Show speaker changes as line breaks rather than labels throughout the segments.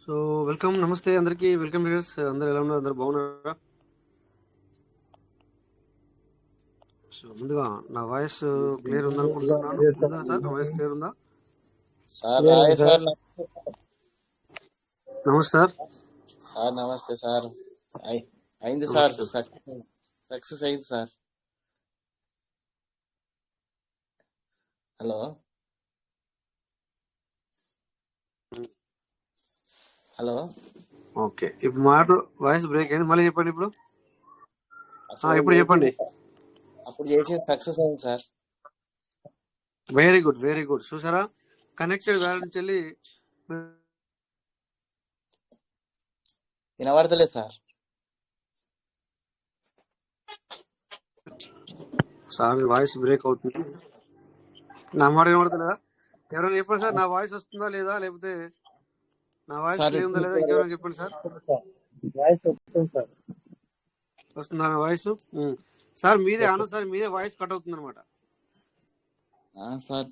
So welcome, నమస్తే అందరికి. Welcome viewers, అందరు ఎలా ఉన్నారు? అందరు బాగున్నారా? సో ముందుగా నా వాయిస్ క్లియర్ ఉందనుకుంటున్నాను. ఉందా సార్? నా వాయిస్ క్లియర్ ఉందా?
సార్ రాయ్ సార్
నమస్తే సార్.
సార్ నమస్తే సార్. అయింది సార్, సక్సెస్ అయింది సార్. హలో హలో
ఓకే, ఇప్పుడు మాట వాయిస్ బ్రేక్ అయింది, మళ్ళీ చెప్పండి. ఇప్పుడు ఇప్పుడు చెప్పండి.
అప్పుడు చేసి సక్సెస్ అయింది sir.
Very good, very good. చూసారా, కనెక్టెడ్ వ్యాలెట్ నుంచి వెళ్ళి
వినబడతలేదు సార్.
సార్ వాయిస్ బ్రేక్ అవుతుంది. నా మాట వినబడుతుందా? ఎవరైనా చెప్పండి సార్, నా వాయిస్ వస్తుందా లేదా, లేకపోతే నా వాయిస్ క్లియర్ ఉందా లేదా? ఇంకెవరైనా చెప్పండి సార్. వస్తుందా నా వాయిస్? సార్ మీదే ఆనంద్ సార్, మీదే వాయిస్ కట్ అవుతుంది అనమాట
సార్.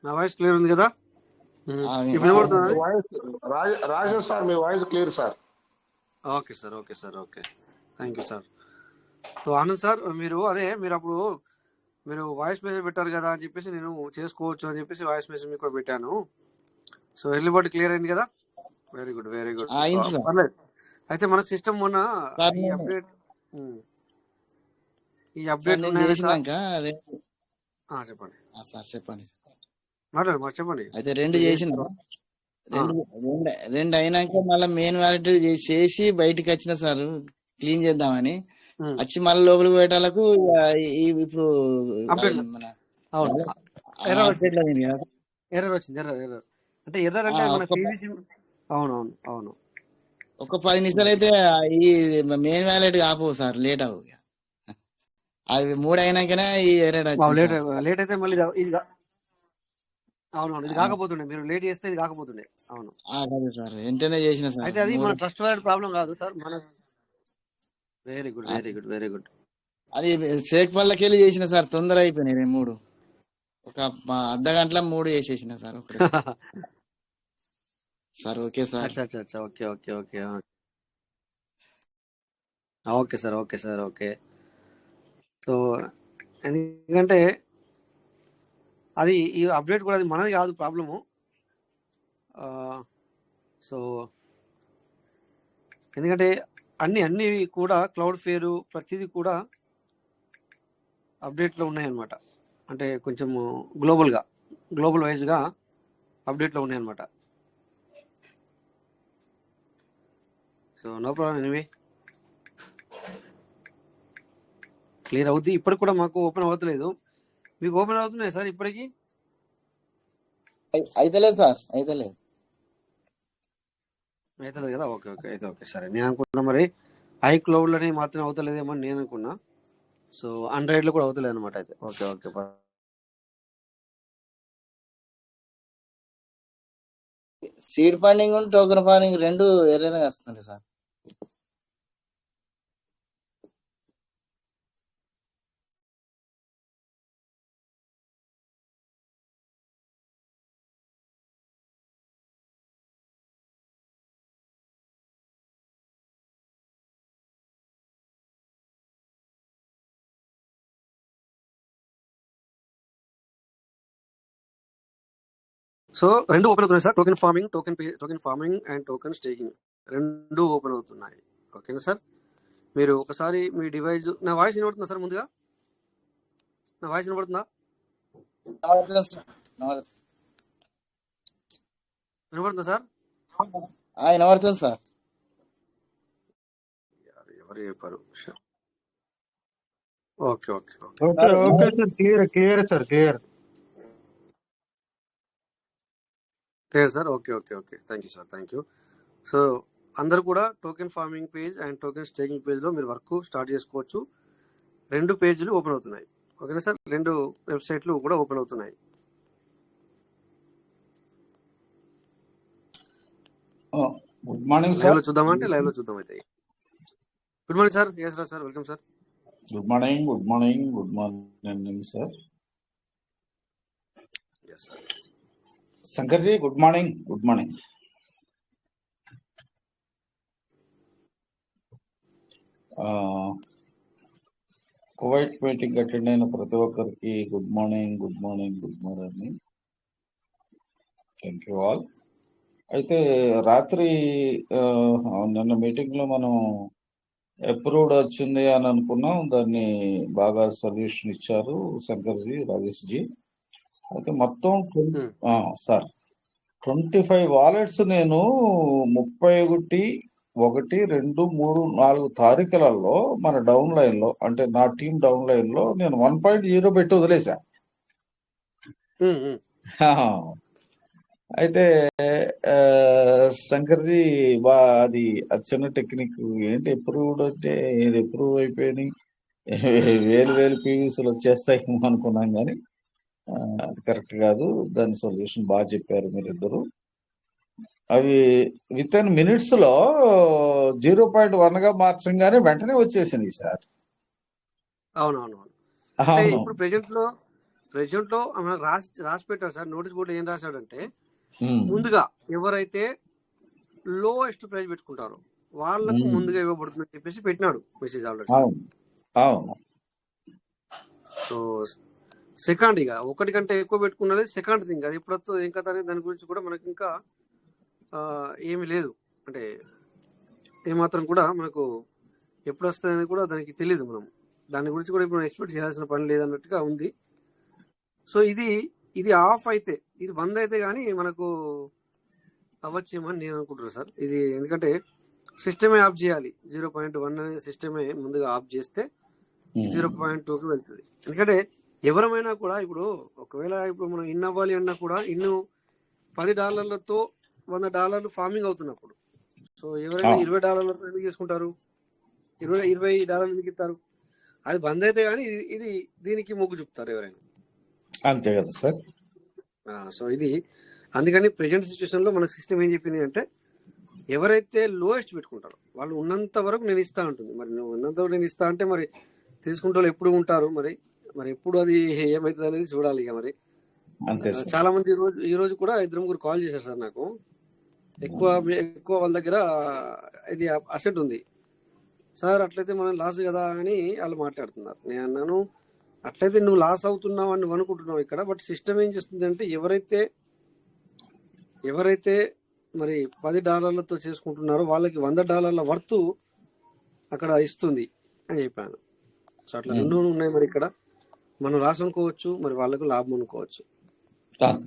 నా వాయిస్ క్లియర్ ఉంది కదా?
Rajesh sir, me voice clear sir.
Okay sir, okay sir, okay, thank you sir. So Anand sir, మీరు అప్పుడు మీరు వాయిస్ మెసేజ్ పెట్టారు కదా అని చెప్పేసి నేను చేసుకోవచ్చు అని చెప్పేసి వాయిస్ మెసేజ్ మీకు కూడా పెట్టాను. సో ఎర్లీ బర్డ్ క్లియర్ అయింది కదా? Very good, very good. పర్లేదు. అయితే మన సిస్టమ్ మొన్న ఈ అప్డేట్ చెప్పండి
సార్, చెప్పండి.
చెప్పండి.
అయితే రెండు చేసిన, రెండు అయినాక మళ్ళీ మెయిన్ వ్యాలిటీ చేసి బయటకు వచ్చిన సార్, క్లీన్ చేద్దామని. వచ్చి మళ్ళీ లోపలికి పోయేటాలకు ఇప్పుడు
ఎర్రర్ వచ్చింది. ఎర్రర్ అంటే ఎర్రర్ అంటే మన పీవీసీ. అవునవును, అవును.
ఒక 10 నిమిషాలు అయితే ఈ మెయిన్ వ్యాలెట్ ఆపవు సార్, లేట్ అవు. అవి 3 అయినాకనే ఈ ఎర్రర్
లేట్ అయితే మళ్ళీ ఇది అవునవును, ఇది కాకపోతుండే. మీరు లేట్ చేస్తే ఇది కాకపోతుండే. అవును
సార్, వెంటనే చేసిన సార్.
అయితే అది మన ట్రస్ట్ వ్యాలెట్ ప్రాబ్లం కాదు సార్, మన. Very good, very good, very good.
అది షేక్ పళ్ళకి వెళ్ళి చేసిన సార్, తొందర అయిపోయినాయి 3. ఒక అర్ధ గంటల 3 చేసేసిన sir. Sir okay sir.
Okay okay okay okay sir, okay sir, okay. So ఎందుకంటే అది ఈ అప్డేట్ కూడా అది మనది కాదు ప్రాబ్లము. సో ఎందుకంటే అన్ని కూడా క్లౌడ్ ఫేరు ప్రతిదీ కూడా అప్డేట్లో ఉన్నాయన్నమాట. అంటే కొంచెం గ్లోబల్ వైజ్గా అప్డేట్లో ఉన్నాయన్నమాట. So no problem. Anyway clear అవుద్ది. ఇప్పటికి కూడా మాకు ఓపెన్ అవ్వట్లేదు. మీకు ఓపెన్ అవుతున్నాయి సార్ ఇప్పటికి?
అయితలేదు సార్, అయితలేదు
కదా? ఓకే ఓకే, అయితే ఓకే. సరే, నేను అనుకున్నా మరి iCloudలోనే మాత్రం అవుతలేదేమో అని నేను అనుకున్నా. సో ఆండ్రాయిడ్లో కూడా అవుతలేదు అనమాట. అయితే okay okay.
Seed funding token funding రెండు ఎర్రగా వస్తుంది సార్.
సో రెండు ఓపెన్ అవుతున్నాయి sir. Token farming and token staking రెండు ఓపెన్ అవుతున్నాయి. ఓకేనా సార్? మీరు ఒకసారి మీ డివైస్, నా వాయిస్ వినబడుతుందా సార్? ముందుగా నా వాయిస్ వినబడుతుందా? వినబడుతుందా సార్?
వినబడుతుంది సార్.
ఎవరు చెప్పారు? Okay okay
okay sir, clear sir, clear
sir. Okay okay okay, thank you sir, thank you. So అందరు కూడా token farming page and token staking పేజ్లో మీరు వర్క్ స్టార్ట్ చేసుకోవచ్చు. రెండు పేజీలు ఓపెన్ అవుతున్నాయి. ఓకేనా సార్? రెండు వెబ్సైట్లు కూడా ఓపెన్ అవుతున్నాయి.
గుడ్ మార్నింగ్
లైవ్ లో చూద్దామంటే లైవ్ లో చూద్దాం. అయితే good morning sir. Yes sir, welcome sir.
Good morning, good morning, good morning sir.
Yes sir.
Shankarji good morning. Good morning. Kuwait meeting attend అయిన ప్రతి ఒక్కరికి good morning, good morning, good morning. Thank you all. అయితే రాత్రి నిన్న meeting లో మనం approved వచ్చింది అని అనుకున్నాం. దాన్ని బాగా సొల్యూషన్ ఇచ్చారు శంకర్జీ, రాజేష్ జీ. అయితే మొత్తం సార్ 25 వాలెట్స్ నేను 31, 1, 2, 3, 4 తారీఖులలో మన డౌన్ లైన్ లో, అంటే నా టీం డౌన్ లైన్ లో నేను 1.0 పెట్టి వదిలేసా. అయితే శంకర్జీ అది చిన్న టెక్నిక్ ఏంటి, అప్రూవ్డ్ అంటే ఇది అప్రూవ్ అయిపోయి వేలు పీవీసీలు వచ్చేస్తాయేమో అనుకున్నాం, కానీ అది కరెక్ట్ కాదు. దాని సొల్యూషన్ బాగా చెప్పారు మీరిద్దరు. అవి విత్ ఇన్ మినిట్స్ లో 0.1 గా మార్చంగానే వెంటనే వచ్చేసింది సార్.
అవునవును. ఇప్పుడు ప్రెజెంట్ లో రాసి పెట్టారు సార్. నోటీస్ బోర్డు ఏం రాశాడంటే, ముందుగా ఎవరైతే లోయెస్ట్ ప్రైస్ పెట్టుకుంటారో వాళ్ళకు ముందుగా ఇవ్వబడుతుందని చెప్పేసి పెట్టినాడు మెసేజ్ ఆల్రెడీ. సో సెకండ్, ఇక ఒకటి కంటే ఎక్కువ పెట్టుకున్నది సెకండ్ థింగ్. అది ఎప్పుడు వస్తుంది ఏం కథ అనేది దాని గురించి కూడా మనకి ఇంకా ఏమీ లేదు, అంటే ఏమాత్రం కూడా మనకు ఎప్పుడు వస్తుంది అనేది కూడా దానికి తెలియదు. మనం దాని గురించి కూడా ఇప్పుడు ఎక్స్పెక్ట్ చేయాల్సిన పని లేదన్నట్టుగా ఉంది. సో ఇది ఆఫ్ అయితే, ఇది బంద్ అయితే కానీ మనకు అవ్వచ్చేమని నేను అనుకుంటున్నాను సార్. ఇది ఎందుకంటే సిస్టమే ఆఫ్ చేయాలి. 0.1 అనేది సిస్టమే ముందుగా ఆఫ్ చేస్తే 0.2కి వెళ్తుంది. ఎందుకంటే ఎవరమైనా కూడా ఇప్పుడు ఒకవేళ ఇప్పుడు మనం ఇన్ అవ్వాలి అన్నా కూడా ఇన్ను $10 $100 ఫార్మింగ్ అవుతున్నప్పుడు, సో ఎవరైనా $20 ఎందుకు తీసుకుంటారు, $20 ఎందుకు ఇస్తారు? అది బంద్ అయితే కానీ ఇది దీనికి మొగ్గు చూపుతారు ఎవరైనా,
అంతే కదా సార్.
సో ఇది అందుకని ప్రెజెంట్ సిచ్యువేషన్ లో మనకు సిస్టమ్ ఏం చెప్పింది అంటే, ఎవరైతే లోయెస్ట్ పెట్టుకుంటారో వాళ్ళు ఉన్నంత వరకు నేను ఇస్తా ఉంటుంది. మరి నువ్వు ఉన్నంత వరకు నేను ఇస్తా అంటే మరి తీసుకుంటే వాళ్ళు ఎప్పుడు ఉంటారు, మరి ఎప్పుడు అది ఏమవుతుంది అనేది చూడాలి. ఇక మరి చాలా మంది ఈ రోజు కూడా 2-3 కాల్ చేశారు సార్ నాకు. ఎక్కువ వాళ్ళ దగ్గర ఇది అసెట్ ఉంది సార్, అట్లయితే మనం లాస్ కదా అని వాళ్ళు మాట్లాడుతున్నారు. నేను అన్నాను, అట్లయితే నువ్వు లాస్ అవుతున్నావు అని నువ్వు అనుకుంటున్నావు ఇక్కడ, బట్ సిస్టమ్ ఏం చేస్తుంది అంటే ఎవరైతే మరి $10 చేసుకుంటున్నారో వాళ్ళకి $100 వర్త్ అక్కడ ఇస్తుంది అని చెప్పాను. సో అట్లా రెండు ఉన్నాయి. మరి ఇక్కడ మనం లాస్ అనుకోవచ్చు, మరి వాళ్ళకు లాభం అనుకోవచ్చు.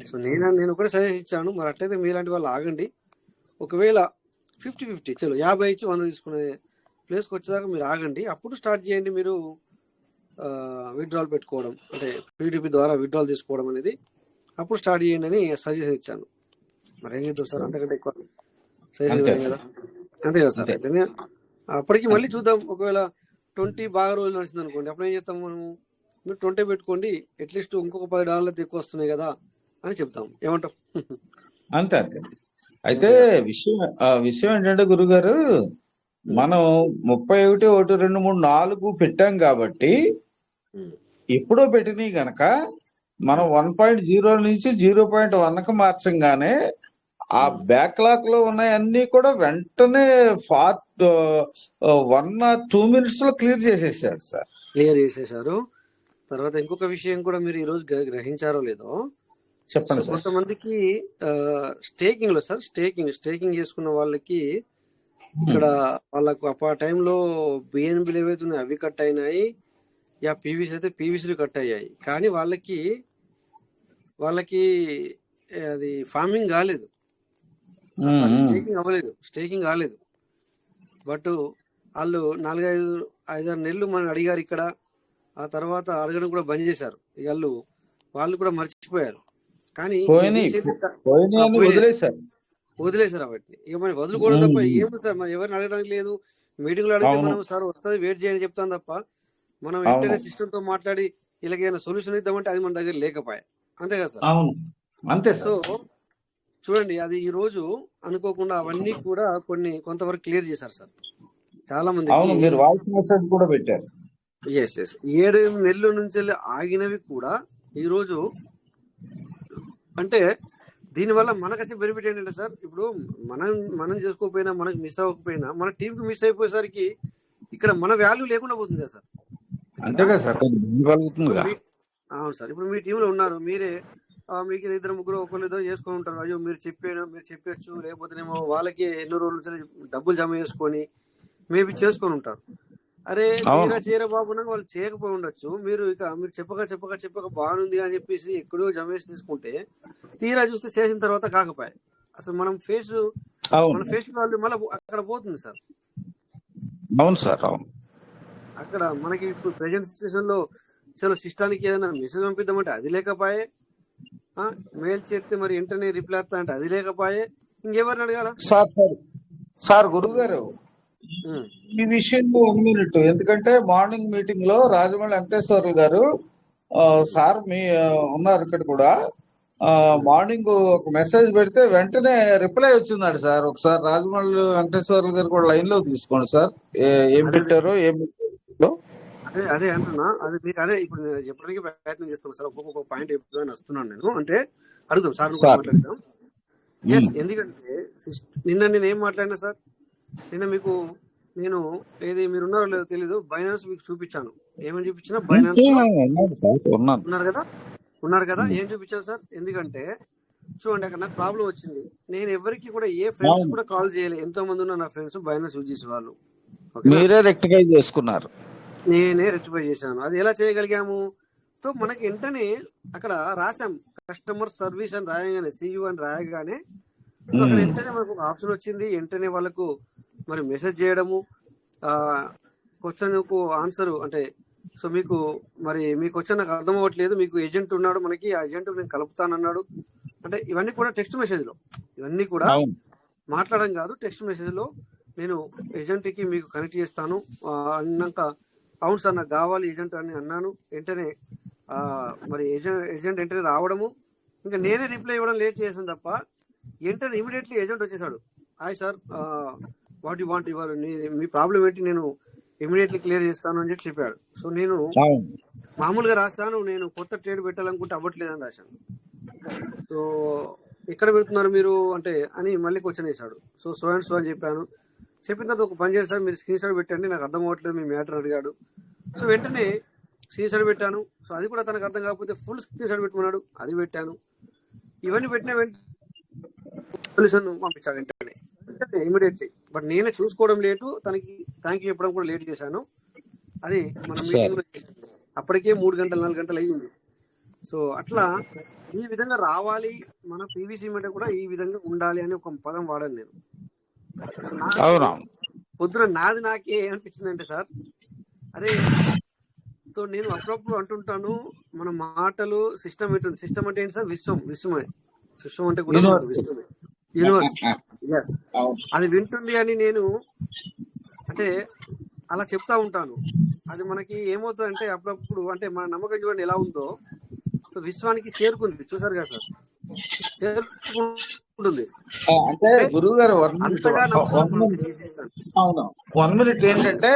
సో నేను ఒకటే సజెస్ట్ ఇచ్చాను, మరి అట్లయితే మీలాంటి వాళ్ళు ఆగండి. ఒకవేళ 50-50 చలో 50 ఇచ్చి 100 తీసుకునే ప్లేస్కి వచ్చేదాకా మీరు ఆగండి. అప్పుడు స్టార్ట్ చేయండి మీరు విత్డ్రాల్ పెట్టుకోవడం, అంటే పీడిపి ద్వారా విత్డ్రాల్ తీసుకోవడం అనేది అప్పుడు స్టార్ట్ చేయండి అని సజెషన్ ఇచ్చాను. మరి ఏం చేద్దాం సార్, అంతకంటే ఎక్కువ సజెషన్ ఇవ్వలేం కదా, అంతే కదా సార్. అయితే అప్పటికి మళ్ళీ చూద్దాం. ఒకవేళ 20 బాగా రోజులు నడిచింది అనుకోండి, అప్పుడు ఏం చేస్తాం మనము, మీరు 20 పెట్టుకోండి, అట్లీస్ట్ ఇంకొక $10 ఎక్కువ వస్తున్నాయి కదా అని చెప్తాం. ఏమంటాం?
అంతే. అయితే విషయం ఏంటంటే గురుగారు, మనం 31, 1, 2, 3, 4 పెట్టాం కాబట్టి ఎప్పుడో పెట్టినవి గనక మనం 1.0 నుంచి 0.1కి మార్చంగానే ఆ బ్యాక్లాగ్ లో ఉన్నాయన్నీ కూడా వెంటనే 1 or 2 minutes లో క్లియర్ చేసేసారు.
తర్వాత ఇంకొక విషయం కూడా మీరు ఈరోజు గ్రహించారో లేదో
చెప్పండి సార్.
కొంతమందికి స్టేకింగ్ లో సార్, స్టేకింగ్ చేసుకున్న వాళ్ళకి ఇక్కడ వాళ్ళకు ఆ టైంలో బిఎన్బిలు ఏవైతున్నాయి అవి కట్ అయినాయి, పీవీసీ అయితే పీవీసీలు కట్ అయ్యాయి. కానీ వాళ్ళకి అది ఫార్మింగ్ కాలేదు, స్టేకింగ్ కాలేదు. బట్ వాళ్ళు 4-5 నెలలు మనం అడిగారు ఇక్కడ, ఆ తర్వాత అడగడం కూడా బంద్ చేశారు. ఇక వాళ్ళు కూడా మర్చిపోయారు. కానీ వదిలేశారు వాటిని. ఇక మనం వదులుకోవడం తప్ప ఏమి సార్, మనం ఎవరిని అడగడానికి లేదు. మీటింగ్ లో అడిగితే మనం సార్ వస్తుంది వెయిట్ చేయని చెప్తాం తప్ప మనం వెంటనే సిస్టమ్ తో మాట్లాడి ఇలాగైనా సొల్యూషన్ ఇద్దామంటే అది మన దగ్గర లేకపోయా, అంతే కదా సార్.
అంతే.
సో చూడండి, అది ఈ రోజు అనుకోకుండా అవన్నీ కూడా కొంతవరకు క్లియర్ చేశారు సార్. చాలా మంది
మీరు వాయిస్ మెసేజ్ కూడా పెట్టారు.
7 నెలల నుంచి ఆగినవి కూడా ఈ రోజు, అంటే దీనివల్ల మనకు వచ్చే బెనిఫిట్ ఏంటంటే సార్, ఇప్పుడు మనం మనం చేసుకోకపోయినా, మనకు మిస్ అవ్వకపోయినా, మన టీంకి మిస్ అయిపోయేసరికి ఇక్కడ మన వాల్యూ లేకుండా పోతుంది కదా సార్.
అంతే కదా సార్, కలుగుతుందిగా.
అవును సార్. ఇప్పుడు మీ టీంలో ఉన్నారు, మీరే మీకు ఇద్దరు ముగ్గురు ఒకళ్ళు ఏదో చేసుకొని ఉంటారు. అయ్యో మీరు చెప్పచ్చు, లేకపోతేనేమో వాళ్ళకి ఎన్నో రోజుల నుంచి డబ్బులు జమ చేసుకొని మేబీ చేసుకొని ఉంటారు. అరే చీర బాబు వాళ్ళు చేయకపోయి ఉండొచ్చు. మీరు చెప్పక బాగుంది అని చెప్పేసి ఎక్కడో జమేసి తీసుకుంటే తీరా చూస్తే చేసిన తర్వాత కాకపోయా అసలు మన ఫేస్ వాల్యూ మళ్ళీ అక్కడ పోతుంది సార్.
అవును సార్, అవును.
అక్కడ మనకి ఇప్పుడు ప్రెజెంట్ సిచ్యువేషన్ లో చలో సిస్టానికి ఏదైనా మెసేజ్ పంపిద్దామంటే అది లేకపోయే, మెయిల్ చేస్తే మరి వెంటనే రిప్లై వస్తా అంటే అది లేకపోయే, ఇంకెవరిని అడగాల
సార్ గురువు గారు, ఈ విషయంలో 1 minute. ఎందుకంటే మార్నింగ్ మీటింగ్ లో రాజమౌళి వెంకటేశ్వర్లు గారు సార్ మీ ఉన్నారు ఇక్కడ కూడా, మార్నింగ్ ఒక మెసేజ్ పెడితే వెంటనే రిప్లై వచ్చిందండి సార్. ఒకసారి రాజమౌళి వెంకటేశ్వర్లు గారు కూడా లైన్ లో తీసుకోండి సార్, ఏం పెట్టారో
అదే అంటున్నా. అది మీకు అదే ఇప్పుడు చెప్పడానికి ప్రయత్నం చేస్తున్నాను సార్. ఒక్కొక్క పాయింట్ ఎప్పుడు వస్తున్నాను నేను, అంటే అడుగుతాం సార్ మాట్లాడదాం. ఎందుకంటే నిన్న నేను ఏం మాట్లాడినా సార్, నిన్న మీకు నేను ఏది మీరున్నారో లేదో తెలీదు, బైనాన్స్ మీకు చూపించాను. ఏమని చూపించినా బైనాన్స్ ఉన్నారు కదా ఏం చూపించాను సార్. ఎందుకంటే చూడండి, అక్కడ నాకు ప్రాబ్లం వచ్చింది. నేను ఎవరికి కూడా ఏ ఫ్రెండ్స్ కూడా కాల్ చేయలేదు. ఎంతో మంది ఉన్నారు నా ఫ్రెండ్స్ బైనాన్స్ యూజ్ చేసే వాళ్ళు.
మీరే రెక్టిఫై చేసుకున్నారు,
నేనే రెక్టిఫై చేశాను. అది ఎలా చేయగలిగాము? సో మనకి వెంటనే అక్కడ రాసాం కస్టమర్ సర్వీస్ అని రాయగానే, సియు అని రాయగానే అక్కడ వెంటనే మనకు ఒక ఆప్షన్ వచ్చింది. వెంటనే వాళ్ళకు మరి మెసేజ్ చేయడము, క్వశ్చన్ కు ఆన్సర్ అంటే, సో మీకు క్వశ్చన్ నాకు అర్థం అవ్వట్లేదు, మీకు ఏజెంట్ ఉన్నాడు, మనకి ఆ ఏజెంట్ నేను కలుపుతానన్నాడు అంటే, ఇవన్నీ కూడా టెక్స్ట్ మెసేజ్ లో, ఇవన్నీ కూడా మాట్లాడడం కాదు, టెక్స్ట్ మెసేజ్ లో నేను ఏజెంట్ కి మీకు కనెక్ట్ చేస్తాను అన్నాక, అవును సార్ నాకు కావాలి ఏజెంట్ అని అన్నాను. వెంటనే మరి ఏజెంట్ వెంటనే రావడము, ఇంకా నేనే రిప్లై ఇవ్వడం లేట్ చేశాను తప్ప, వెంటనే ఇమీడియట్లీ ఏజెంట్ వచ్చేసాడు. Hi sir, what you want, ఇవ్వాలి మీ ప్రాబ్లం ఏంటి, నేను ఇమీడియట్లీ క్లియర్ చేస్తాను అని చెప్పాడు. సో నేను మామూలుగా రాస్తాను, నేను కొత్త ట్రేడ్ పెట్టాలనుకుంటే అవ్వట్లేదని రాశాను. సో ఎక్కడ పెడుతున్నారు మీరు అంటే అని మళ్ళీ క్వశ్చన్ వేశాడు. సో అండ్ సో అని చెప్పాను. చెప్పిన తర్వాత ఒక పని చేయండి సార్, మీరు స్క్రీన్ షాట్ పెట్టండి, నాకు అర్థం అవ్వట్లేదు మీ మ్యాటర్ అడిగాడు. సో వెంటనే స్క్రీన్ షాట్ పెట్టాను. సో అది కూడా తనకు అర్థం కాకపోతే ఫుల్ స్క్రీన్ షాట్ పెట్టుకున్నాడు, అది పెట్టాను. ఇవన్నీ పెట్టిన వెంటనే సొల్యూషన్ పంపించాడు వెంటనే ఇమీడియట్లీ. బట్ నేనే చూసుకోవడం లేటు, తనకి థ్యాంక్ యూ చెప్పడం కూడా లేట్ చేశాను. అది మన మీటింగ్ లో చేశాను. అప్పటికే 3 గంటలు 4 గంటలు అయ్యింది. సో అట్లా ఈ విధంగా రావాలి, మన పీవీసీ మీద కూడా ఈ విధంగా ఉండాలి అని ఒక పదం వాడాను నేను. పొద్దున నాకే ఏమనిపించిందంటే సార్, అరే సో నేను అప్పుడప్పుడు అంటుంటాను, మన మాటలు సిస్టమ్ ఏంటుంది, సిస్టమ్ అంటే ఏంటి సార్, విశ్వమే అంటే కూడా విశ్వమే, యూనివర్స్. ఎస్, అది వింటుంది అని నేను అంటే అలా చెప్తా ఉంటాను. అది మనకి ఏమవుతుందంటే అప్పుడప్పుడు అంటే మన నమ్మకం చూడండి ఎలా ఉందో, విశ్వానికి చేరుకుంది, చూసారు కదా సార్, చేరుకుంటుంది.
అంటే గురువు గారు 1 minute ఏంటంటే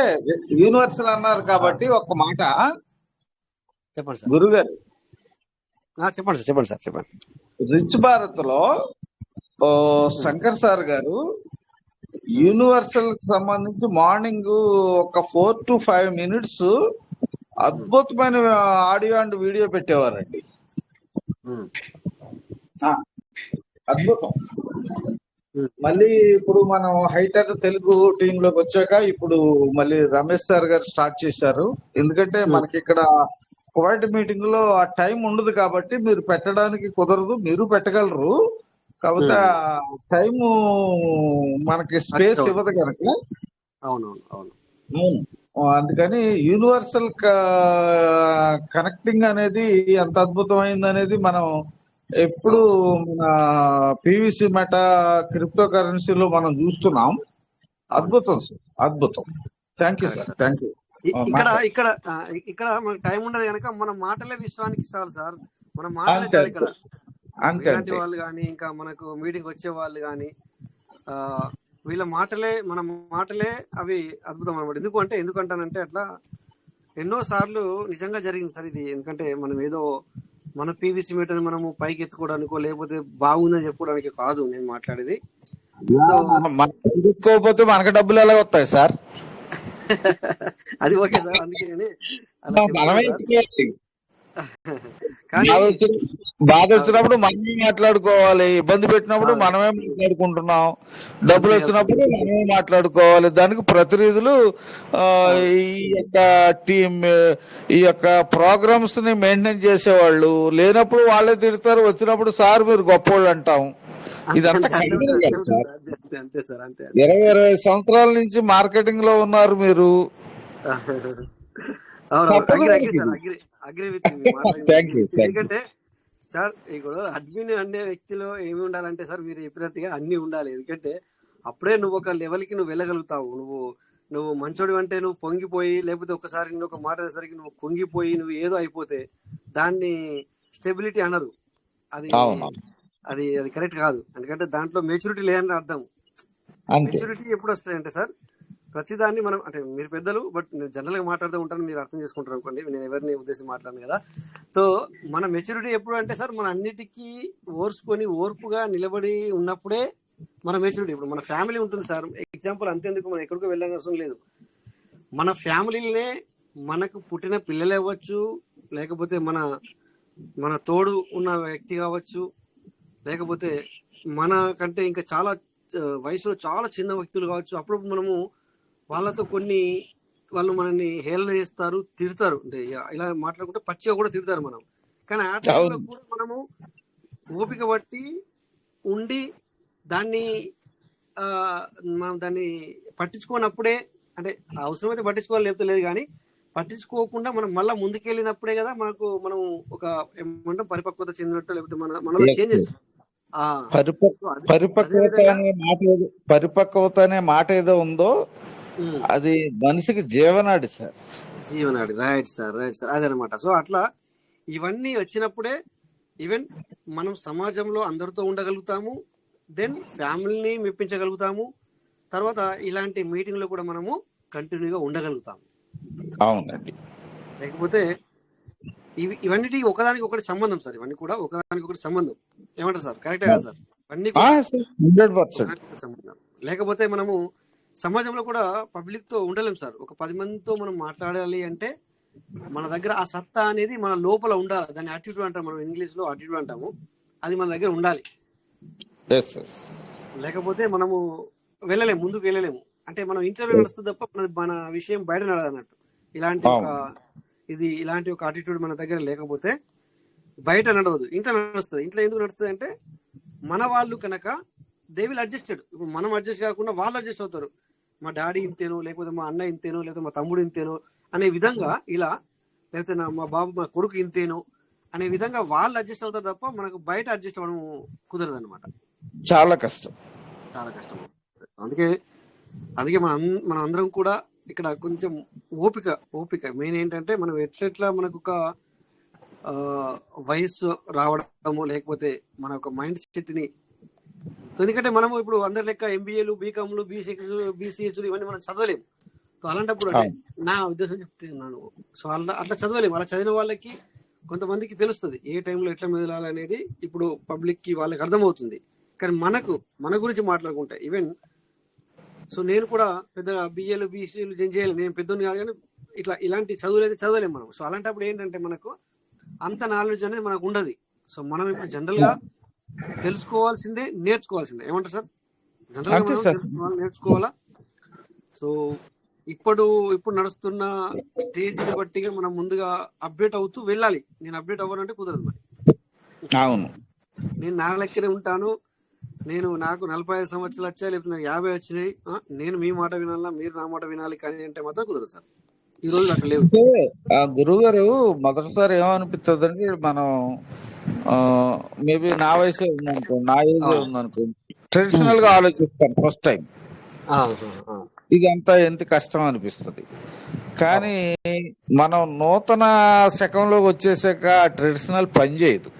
యూనివర్సల్ అన్నారు కాబట్టి ఒక్క మాట
చెప్పండి సార్.
గురువు గారు
చెప్పండి సార్.
రిచ్ భారత్ లో శంకర్ సార్ గారు యూనివర్సల్ కి సంబంధించి మార్నింగ్ ఒక 4 to 5 minutes అద్భుతమైన ఆడియో అండ్ వీడియో పెట్టేవారండి. అద్భుతం. మళ్ళీ ఇప్పుడు మనం హైటర్ తెలుగు టీమ్ లోకి వచ్చాక ఇప్పుడు మళ్ళీ రమేష్ సార్ గారు స్టార్ట్ చేశారు. ఎందుకంటే మనకి ఇక్కడ క్వాలిటీ మీటింగ్ లో ఆ టైం ఉండదు కాబట్టి మీరు పెట్టడానికి కుదరదు, మీరు పెట్టగలరు కాకపోతే టైం మనకి స్పేస్ ఇవ్వదు కనుక. అందుకని యూనివర్సల్ కనెక్టింగ్ అనేది ఎంత అద్భుతమైంది అనేది మనం ఎప్పుడు మన పీవీసీ మెటా క్రిప్టో కరెన్సీలో మనం చూస్తున్నాం. అద్భుతం సార్, అద్భుతం. Thank you sir, thank you.
ఇక్కడ మనకు టైం ఉండదు కనుక మన మాటలే విశ్వానికి ఇస్తారు సార్, మన మాటలే చాలు. ఇక్కడ ఇలాంటి వాళ్ళు కానీ ఇంకా మనకు మీటింగ్ వచ్చే వాళ్ళు కానీ వీళ్ళ మాటలే, మన మాటలే అవి అద్భుతం అనమాట. ఎందుకంటానంటే అట్లా ఎన్నో సార్లు నిజంగా జరిగింది సార్ ఇది. ఎందుకంటే మనం ఏదో మన పీవీసీ మీటర్ మనము పైకి ఎత్తుకోవడానికో లేకపోతే బాగుందని చెప్పుకోవడానికి కాదు నేను మాట్లాడేది. సో
మనం ఎదుర్కోకపోతే మనకి డబ్బులు ఎలా వస్తాయి సార్?
అది ఓకే సార్, అందుకే నేను అలా చెప్తున్నా
మనమే
సార్.
ఎత్తుకోవాలి.
కానీ
బాధ వచ్చినప్పుడు మనమే మాట్లాడుకోవాలి, ఇబ్బంది పెట్టినప్పుడు
అవును,
మనమే మాట్లాడుకుంటున్నాం, డబ్బులు
అంతే కదా సార్.
వచ్చినప్పుడు మనమే మాట్లాడుకోవాలి. దానికి ప్రతినిధులు
అవును,
ఈ యొక్క టీం, ఈ యొక్క ప్రోగ్రామ్స్ ని మెయింటైన్ చేసేవాళ్ళు లేనప్పుడు వాళ్ళే తిడతారు, వచ్చినప్పుడు సార్ మీరు గొప్పోళ్ళు అంటాం.
అంతే
ఇదంతా
అంతే అంతే
కఠినం
ఉంటుంది, అంతే
కదా
ఉంటుంది
సార్.
సార్, అంతే అంతే అంతే సార్, అంతే
20 సంవత్సరాల నుంచి మార్కెటింగ్ లో ఉన్నారు మీరు.
అవునవును,
తప్పదు
అగ్రి అగ్రి
మనకి.
సార్, అగ్రి విత్ మీ మాట్లాడి
థ్యాంక్ యూ.
ఎందుకంటే సార్ ఇప్పుడు అడ్మిన్ అనే వ్యక్తిలో ఏమి ఉండాలంటే సార్ మీరు చెప్పినట్టుగా అన్ని ఉండాలి. ఎందుకంటే అప్పుడే నువ్వు ఒక లెవెల్కి నువ్వు వెళ్ళగలుగుతావు. నువ్వు మంచోడు అంటే నువ్వు పొంగిపోయి లేకపోతే ఒకసారి నువ్వు ఒక మాట అనేసరికి నువ్వు కుంగిపోయి నువ్వు ఏదో అయిపోతే దాన్ని స్టెబిలిటీ అనరు. అది
అవును,
అది అది కరెక్ట్ కాదు. ఎందుకంటే దాంట్లో మెచ్యూరిటీ లేదని అర్థం.
అంతే.
మెచ్యూరిటీ ఎప్పుడు వస్తుంది అంటే సార్ ప్రతిదాన్ని మనం అంటే మీరు పెద్దలు, బట్ నేను జనరల్ గా మాట్లాడుతూ ఉంటాను, మీరు అర్థం చేసుకుంటారు అనుకోండి, నేను ఎవరిని ఉద్దేశం మాట్లాడను కదా. సో మన మెచ్యూరిటీ ఎప్పుడు అంటే సార్ మన అన్నిటికీ ఓర్పుగా నిలబడి ఉన్నప్పుడే మన మెచ్యూరిటీ. ఇప్పుడు మన ఫ్యామిలీ ఉంటుంది సార్, ఎగ్జాంపుల్ అంతేందుకు మనం ఎక్కడికో వెళ్ళాల్సిన అవసరం లేదు. మన ఫ్యామిలీనే మనకు పుట్టిన పిల్లలు అవ్వచ్చు, లేకపోతే మన తోడు ఉన్న వ్యక్తి కావచ్చు, లేకపోతే మన కంటే ఇంకా చాలా వయసులో చాలా చిన్న వ్యక్తులు కావచ్చు. అప్పుడు మనము వాళ్ళతో వాళ్ళు మనల్ని హేళన చేస్తారు, తిడతారు, అంటే ఇలా మాట్లాడుకుంటే పచ్చిగా కూడా తిడతారు మనం. కానీ ఆ టైంలో కూడా మనము ఓపిక బట్టి ఉండి మనం దాన్ని పట్టించుకోనప్పుడే, అంటే అవసరమైతే పట్టించుకోవాలి లేకపోతే లేదు, కానీ పట్టించుకోకుండా మనం మళ్ళీ ముందుకెళ్ళినప్పుడే కదా మనం ఒక ఏమంటాం పరిపక్వత చెందినట్టు, లేకపోతే మనలో చేంజెస్.
పరిపక్వత అనే మాట ఏదో ఉందో అది మనిషికి జీవనాడి సార్.
జీవనాడి, రైట్ సార్, అదనమాట. సో అట్లా ఇవన్నీ వచ్చినప్పుడే ఈవెన్ మనం సమాజంలో అందరితో ఉండగలుగుతాము, దెన్ ఫ్యామిలీని మెప్పించగలుగుతాము, తర్వాత ఇలాంటి మీటింగ్ లో కూడా మనము కంటిన్యూగా ఉండగలుగుతాము.
అవునండి.
లేకపోతే ఇవన్నీ ఒకదానికి ఒకటి సంబంధం సార్, ఇవన్నీ కూడా ఒకదానికి ఒకటి సంబంధం. ఏమంటారు సార్? కరెక్టే కదా సార్? అన్ని
100%
సంబంధం. లేకపోతే మనము సమాజంలో కూడా పబ్లిక్ తో ఉండలేం సార్. ఒక 10 మందితో మనం మాట్లాడాలి అంటే మన దగ్గర ఆ సత్తా అనేది మన లోపల ఉండాలి. దాన్ని యాటిట్యూడ్ అంటాం, మనం ఇంగ్లీష్ లో యాటిట్యూడ్ అంటాము. అది మన దగ్గర ఉండాలి. లేకపోతే మనము ముందుకు వెళ్ళలేము. అంటే మనం ఇంటర్వ్యూ నడుస్తుంది తప్ప మన విషయం బయట నడదు అన్నట్టు. ఇలాంటి ఒక యాటిట్యూడ్ మన దగ్గర లేకపోతే బయట నడవదు, ఇంట్లో నడుస్తుంది. ఇంట్లో ఎందుకు నడుస్తుంది అంటే మన వాళ్ళు కనుక దే విల్ అడ్జస్టెడ్. ఇప్పుడు మనం అడ్జస్ట్ కాకుండా వాళ్ళు అడ్జస్ట్ అవుతారు. మా డాడీ ఇంతేనో, లేకపోతే మా అన్న ఇంతేనో, లేకపోతే మా తమ్ముడు ఇంతేనో అనే విధంగా, ఇలా లేకపోతే మా కొడుకు ఇంతేనో అనే విధంగా వాళ్ళు అడ్జస్ట్ అవుతారు తప్ప మనకు బయట అడ్జస్ట్ అవ్వడం కుదరదు అనమాట. చాలా కష్టం. అందుకే మనం అందరం కూడా ఇక్కడ కొంచెం ఓపిక మెయిన్ ఏంటంటే మనం ఎట్లా మనకు ఒక వయస్సు రావడము, లేకపోతే మన ఒక మైండ్ సెట్ ని. ఎందుకంటే మనము ఇప్పుడు అందరి లెక్క ఎంబీఏలు, బీకామ్లు, బీసీహెచ్లు ఇవన్నీ మనం చదవలేము. సో అలాంటప్పుడు అంటే నా ఉద్దేశం చెప్తున్నాను. సో అట్లా చదవలేము. అలా చదివిన వాళ్ళకి కొంతమందికి తెలుస్తుంది ఏ టైంలో ఎట్లా మెదలాలనేది. ఇప్పుడు పబ్లిక్ కి వాళ్ళకి అర్థమవుతుంది. కానీ మన గురించి మాట్లాడుకుంటే ఈవెన్ సో నేను కూడా పెద్దగా బిఏలు బీసీలు చేయాలి, నేను పెద్దోని కాదు, కానీ ఇలాంటి చదువులు అయితే చదవలేము మనం. సో అలాంటప్పుడు ఏంటంటే మనకు అంత నాలెడ్జ్ అనేది మనకు ఉండదు. సో మనం ఇప్పుడు జనరల్ గా తెలుసుకోవాల్సిందే, నేర్చుకోవాల్సిందే. ఏమంటారు సార్? జనరల్ గా నేర్చుకోవాలా. సో ఇప్పుడు నడుస్తున్న స్టేజ్ ని బట్టిగా మనం ముందుగా అప్డేట్ అవుతూ వెళ్ళాలి. నేను అప్డేట్ అవ్వాలంటే కుదరదు మరి. అవును, నేను నా లెక్కనే ఉంటాను, నాకు 45 సంవత్సరాలు వచ్చాయి, లేకపోతే నాకు 50 వచ్చినాయి, నేను మీ మాట వినాలా, మీరు నా మాట వినాలి కానీ అంటే మాత్రం కుదరదు సార్. ఈ రోజు అట్లా లేవు.
గురువు గారు మొదటిసారి ఏమనిపిస్తుంది అంటే మనం మేబీ నా వయసే ఉందనుకో, నా ఏజ్ ఉందనుకో, ట్రెడిషనల్ గా ఆలోచిస్తాను ఫస్ట్ టైం. ఇదంతా ఎంత కష్టం అనిపిస్తుంది. కానీ మనం నూతన శకంలోకి వచ్చేసాక ట్రెడిషనల్ పనిచేయదు,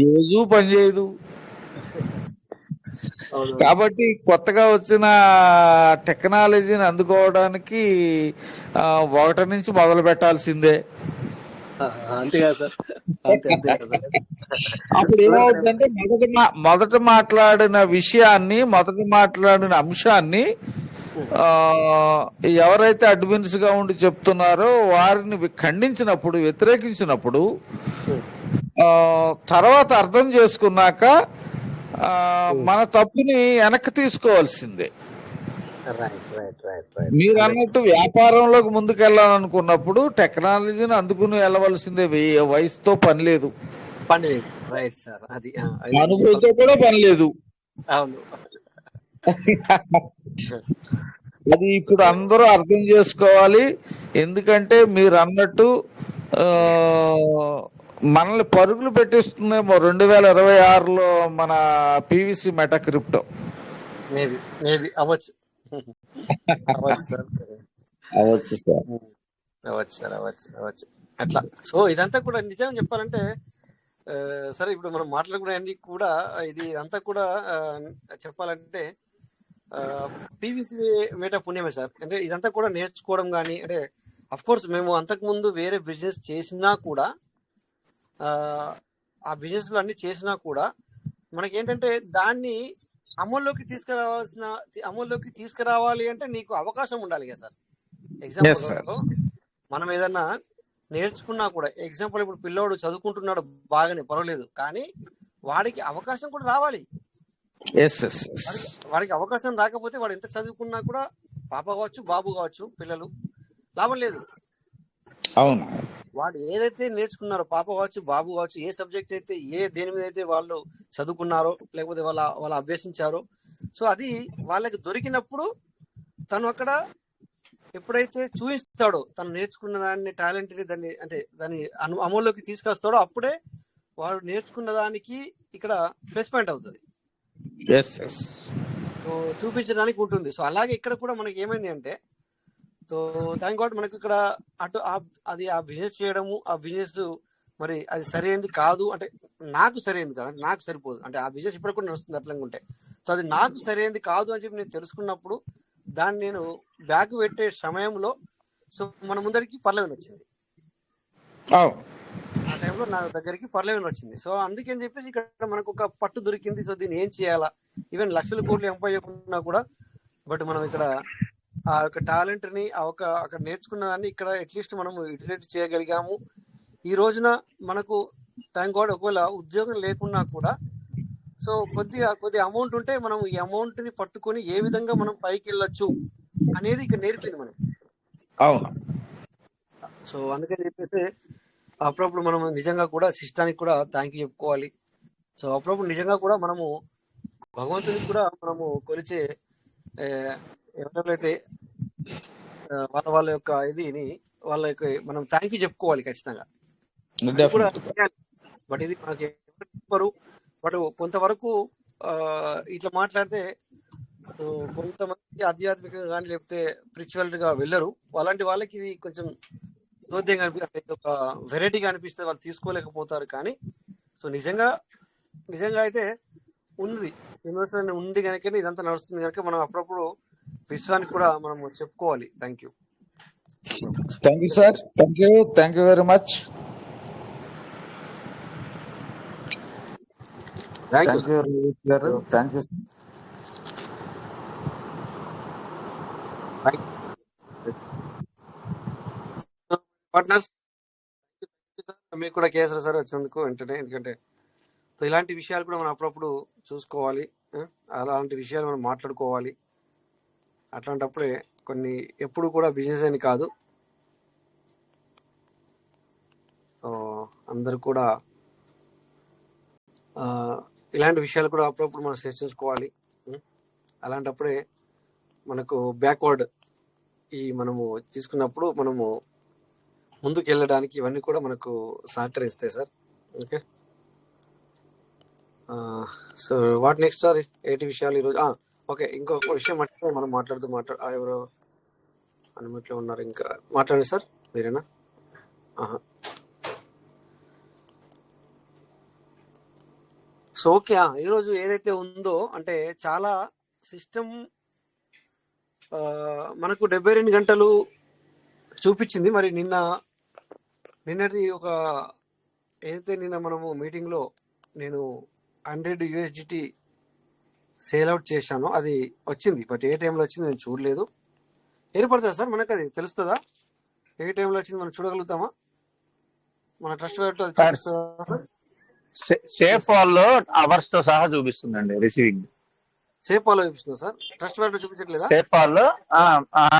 ఏజు పనిచేయదు. కాబట్టి కొత్తగా వచ్చిన టెక్నాలజీని అందుకోవడానికి 1 నుంచి మొదలు పెట్టాల్సిందే.
అంతే కదా సార్, అంతే అంతే కదా సార్.
అప్పుడు ఏమవుతుందంటే మొదట మాట్లాడిన విషయాన్ని, మొదట మాట్లాడిన అంశాన్ని ఆ, ఎవరైతే అడ్మిన్స్ గా ఉండి చెప్తున్నారో వారిని ఖండించినప్పుడు, వ్యతిరేకించినప్పుడు ఆ, తర్వాత అర్థం చేసుకున్నాక మన తప్పుని వెనక్కి తీసుకోవాల్సిందే.
రైట్ రైట్ రైట్ రైట్
మీరు
100%.
అన్నట్టు వ్యాపారంలోకి ముందుకు వెళ్ళాలనుకున్నప్పుడు టెక్నాలజీని అందుకుని వెళ్ళవలసిందే, వయసుతో పని లేదు,
పని లేదు. రైట్ సార్, అది అది
అనుభూతితో కూడా పని లేదు.
అవును.
అది ఇప్పుడు అందరూ అర్థం చేసుకోవాలి. ఎందుకంటే మీరు అన్నట్టు ఆ, మనల్ని పరుగులు పెట్టిస్తుందేమో 2026లో మన PVC meta crypto.
Maybe maybe అవ్వచ్చు, అవ్వచ్చు సార్,
అవ్వచ్చు సార్.
అవ్వచ్చు సార్, అవ్వచ్చు అవ్వచ్చు అట్లా. సో ఇదంతా కూడా నిజం చెప్పాలంటే సరే, ఇప్పుడు మనం మాట్లాడుకునే అన్ని కూడా ఇది అంతా కూడా చెప్పాలంటే పీవీసీ మేట పుణ్యమే సార్. అంటే ఇదంతా కూడా నేర్చుకోవడం కానీ, అంటే అఫ్ కోర్స్ మేము అంతకుముందు వేరే బిజినెస్ చేసినా కూడా ఆ బిజినెస్లు అన్ని చేసినా కూడా మనకేంటంటే దాన్ని అమల్లోకి తీసుకురావాలి అంటే నీకు అవకాశం ఉండాలి కదా సార్. ఎగ్జాంపుల్ మనం ఏదన్నా నేర్చుకున్నా కూడా, ఎగ్జాంపుల్ ఇప్పుడు పిల్లోడు చదువుకుంటున్నాడు బాగానే పర్వాలేదు, కానీ వాడికి అవకాశం కూడా రావాలి. వాడికి అవకాశం రాకపోతే వాడు ఎంత చదువుకున్నా కూడా, పాప కావచ్చు బాబు కావచ్చు, పిల్లలు లాభం లేదు.
అవును.
వాడు ఏదైతే నేర్చుకున్నారో, పాప కావచ్చు బాబు కావచ్చు, ఏ సబ్జెక్ట్ అయితే దేని మీద అయితే వాళ్ళు చదువుకున్నారో లేకపోతే వాళ్ళు అభ్యసించారో, సో అది వాళ్ళకి దొరికినప్పుడు తను అక్కడ ఎప్పుడైతే చూపిస్తాడో తను నేర్చుకున్న దాన్ని, టాలెంట్ని, దాన్ని అమల్లోకి తీసుకొస్తాడో అప్పుడే వాడు నేర్చుకున్న దానికి ఇక్కడ ప్లస్ పాయింట్ అవుతుంది, చూపించడానికి ఉంటుంది. సో అలాగే ఇక్కడ కూడా మనకి ఏమైంది అంటే, సో థ్యాంక్ గాడ్ మనకి ఇక్కడ అది ఆ బిజినెస్ చేయడము, ఆ బిజినెస్ మరి అది సరైనది కాదు అంటే, నాకు సరైనది కాదు, నాకు సరిపోదు అంటే ఆ బిజినెస్ ఇప్పుడు కూడా నడుస్తుంది అట్లా అనుకుంటే, సో అది నాకు సరైనది కాదు అని చెప్పి నేను తెలుసుకున్నప్పుడు దాన్ని నేను బ్యాక్ పెట్టే సమయంలో సో మన ముందరికి పర్లేవని వచ్చింది. ఆ టైంలో నా దగ్గరికి పర్లేవని వచ్చింది. సో అందుకని చెప్పేసి ఇక్కడ మనకు ఒక పట్టు దొరికింది. సో దీన్ని ఏం చేయాలా, ఈవెన్ లక్షల కోట్లు ఎంపయ్యకున్నా కూడా, బట్ మనం ఇక్కడ ఆ యొక్క టాలెంట్ ని అక్కడ నేర్చుకున్న దాన్ని ఇక్కడ అట్లీస్ట్ మనం యూటిలైజ్ చేయగలిగాము. ఈ రోజున మనకు థ్యాంక్ గాడ్ ఒకవేళ ఉద్యోగం లేకున్నా కూడా, సో కొద్ది అమౌంట్ ఉంటే మనం ఈ అమౌంట్ ని పట్టుకొని ఏ విధంగా మనం పైకి వెళ్ళొచ్చు అనేది ఇక్కడ నేర్పింది మనకి.
అవును.
సో అందుకని చెప్పేసి అప్పుడప్పుడు మనం నిజంగా కూడా సిస్టానికి కూడా థ్యాంక్ యూ చెప్పుకోవాలి. సో అప్పుడప్పుడు నిజంగా కూడా మనము భగవంతునికి కూడా మనము కొలిచే ఎవరైతే వాళ్ళ యొక్క ఇదిని వాళ్ళ యొక్క మనం థ్యాంక్ యూ చెప్పుకోవాలి ఖచ్చితంగా. బట్ ఇది మనకి ఎవరు బట్ కొంతవరకు ఇట్లా మాట్లాడితే కొంతమంది ఆధ్యాత్మికంగా కానీ లేకపోతే స్పిరిచువల్ గా వెళ్ళరు, అలాంటి వాళ్ళకి ఇది కొంచెం చోద్యంగా అనిపిస్తుంది, ఒక వెరైటీగా అనిపిస్తే వాళ్ళు తీసుకోలేకపోతారు. కానీ సో నిజంగా అయితే ఉంది, యూనివర్సిటీ ఉంది కనుక ఇదంతా నడుస్తుంది కనుక మనం అప్పుడప్పుడు విశ్వానికి కూడా మనం చెప్పుకోవాలి. Thank you
sir, thank you very much. Thank you
partners. మీకు కూడా కేసరి సార్ వచ్చినందుకు వెంటనే, ఎందుకంటే సో ఇలాంటి విషయాలు కూడా మనం అప్పుడప్పుడు చూసుకోవాలి, అలాంటి విషయాలు మనం మాట్లాడుకోవాలి. అట్లాంటప్పుడే కొన్ని ఎప్పుడు కూడా బిజినెస్ అని కాదు, సో అందరు కూడా ఇలాంటి విషయాలు కూడా అప్పుడప్పుడు మనం చర్చించుకోవాలి. అలాంటప్పుడే మనకు బ్యాక్వర్డ్ మనము తీసుకున్నప్పుడు మనము ముందుకు వెళ్ళడానికి ఇవన్నీ కూడా మనకు సహకరిస్తాయి sir. Okay, so what next sir, ఏంటి విషయాలు ఈరోజు? ఓకే, ఇంకొక విషయం అంటే మనం ఎవరో అనుమతిలో ఉన్నారు, ఇంకా మాట్లాడండి సార్, మీరేనా? సో ఓకే, ఈరోజు ఏదైతే ఉందో అంటే చాలా సిస్టమ్ మనకు 72 గంటలు చూపించింది. మరి నిన్న నిన్నటి ఒక ఏదైతే నిన్న మనము మీటింగ్లో నేను 100 USDT సేల్ అవుట్ చేశానో అది వచ్చింది, బట్ ఏ టైంలో వచ్చింది నేను చూడలేదు. ఏర్పడుతుందా సార్ మనకు, అది తెలుస్తుందా ఏ టైంలో వచ్చింది, మనం చూడగలుగుతామా మన ట్రస్ట్ వ్యాలెట్లో అది
సార్
చూపిస్తుందా?
సేఫ్ వాల్లో అవర్స్ తో సహా చూపిస్తుందండి రిసీవింగ్.
సేఫ్ వాళ్ళు చూపిస్తుందా సార్, ట్రస్ట్ వ్యాలెట్లో చూపించట్లేదా?
సేఫ్ వాల్లో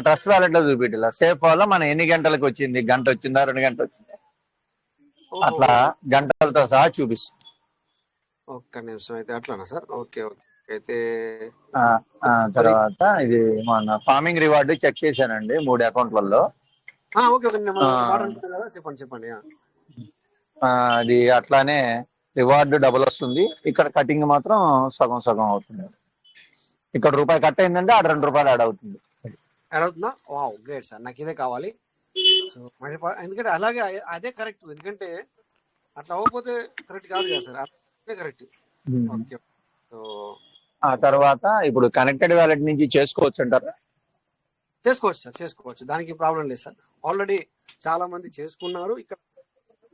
ట్రస్ట్ వాలెట్ లో చూపించాల. సేఫ్ వాల్లో మనం ఎన్ని గంటలకు వచ్చింది, గంట వచ్చిందా 2 గంటలు వచ్చిందా,
ఓహో,
అట్లా గంటలతో సహా చూపిస్తుంది.
ఒక్క నిమిషం అయితే అట్లానా సార్? Okay okay. అయితే
ఆ,
మరి
తర్వాత ఇది మన ఫార్మింగ్ రివార్డు చెక్ చేశానండి 3 అకౌంట్లలో.
ఓకే ఓకే, మనం ఒక మాట అనుకున్నాం కదా, చెప్పండి చెప్పండి.
అది అట్లానే రివార్డు డబుల్ వస్తుంది, ఇక్కడ కటింగ్ మాత్రం సగం సగం అవుతుంది. ఇక్కడ రూపాయి కట్ అయిందంటే ఆడ ₹2 యాడ్ అవుతుంది.
యాడ్ అవుతుందా? వావ్, గ్రేట్ సార్, నాకు ఇదే కావాలి. సో ఎందుకంటే అలాగే అదే కరెక్ట్, ఎందుకంటే అట్లా అవ్వకపోతే కరెక్ట్ కాదు కదా సార్, అదే కరెక్ట్. ఓకే. సో
ఆ తర్వాత ఇప్పుడు కనెక్టెడ్ వ్యాలెట్ నుంచి చేసుకోవచ్చు అంటారా?
చేసుకోవచ్చు సార్, చేసుకోవచ్చు, దానికి ప్రాబ్లం లేదు సార్. ఆల్రెడీ చాలా మంది చేసుకున్నారు. ఇక్కడ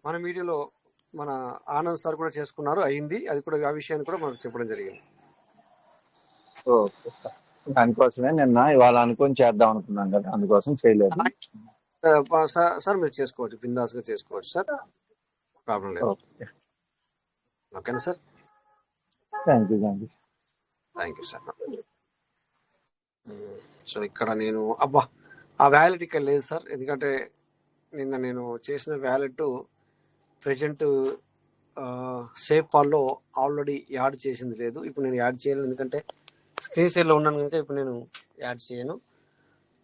మన మీడియాలో మన ఆనంద్ సార్ కూడా చేసుకున్నారు, అయింది. అది కూడా ఆ విషయాన్ని కూడా మనకు చెప్పడం జరిగింది.
ఓకే సార్, దానికోసమే నిన్న ఇవాళ అనుకొని చేద్దాం అనుకున్నాం కదా, అందుకోసం చేయలేదు.
సార్ మీరు చేసుకోవచ్చు, బిందాస్గా చేసుకోవచ్చు సార్, ప్రాబ్లం లేదు.
ఓకే,
ఓకేనా sir?
Thank you.
Thank you sir. So ఇక్కడ నేను ఆ వ్యాలెట్ ఇక్కడ లేదు సార్, ఎందుకంటే నిన్న నేను చేసిన వ్యాలెట్ ప్రజెంట్ సేఫ్ ఫాల్లో ఆల్రెడీ యాడ్ చేసింది లేదు. ఇప్పుడు నేను యాడ్ చేయను, ఎందుకంటే స్క్రీన్ షేర్లో ఉన్నాను కనుక ఇప్పుడు నేను యాడ్ చేయను.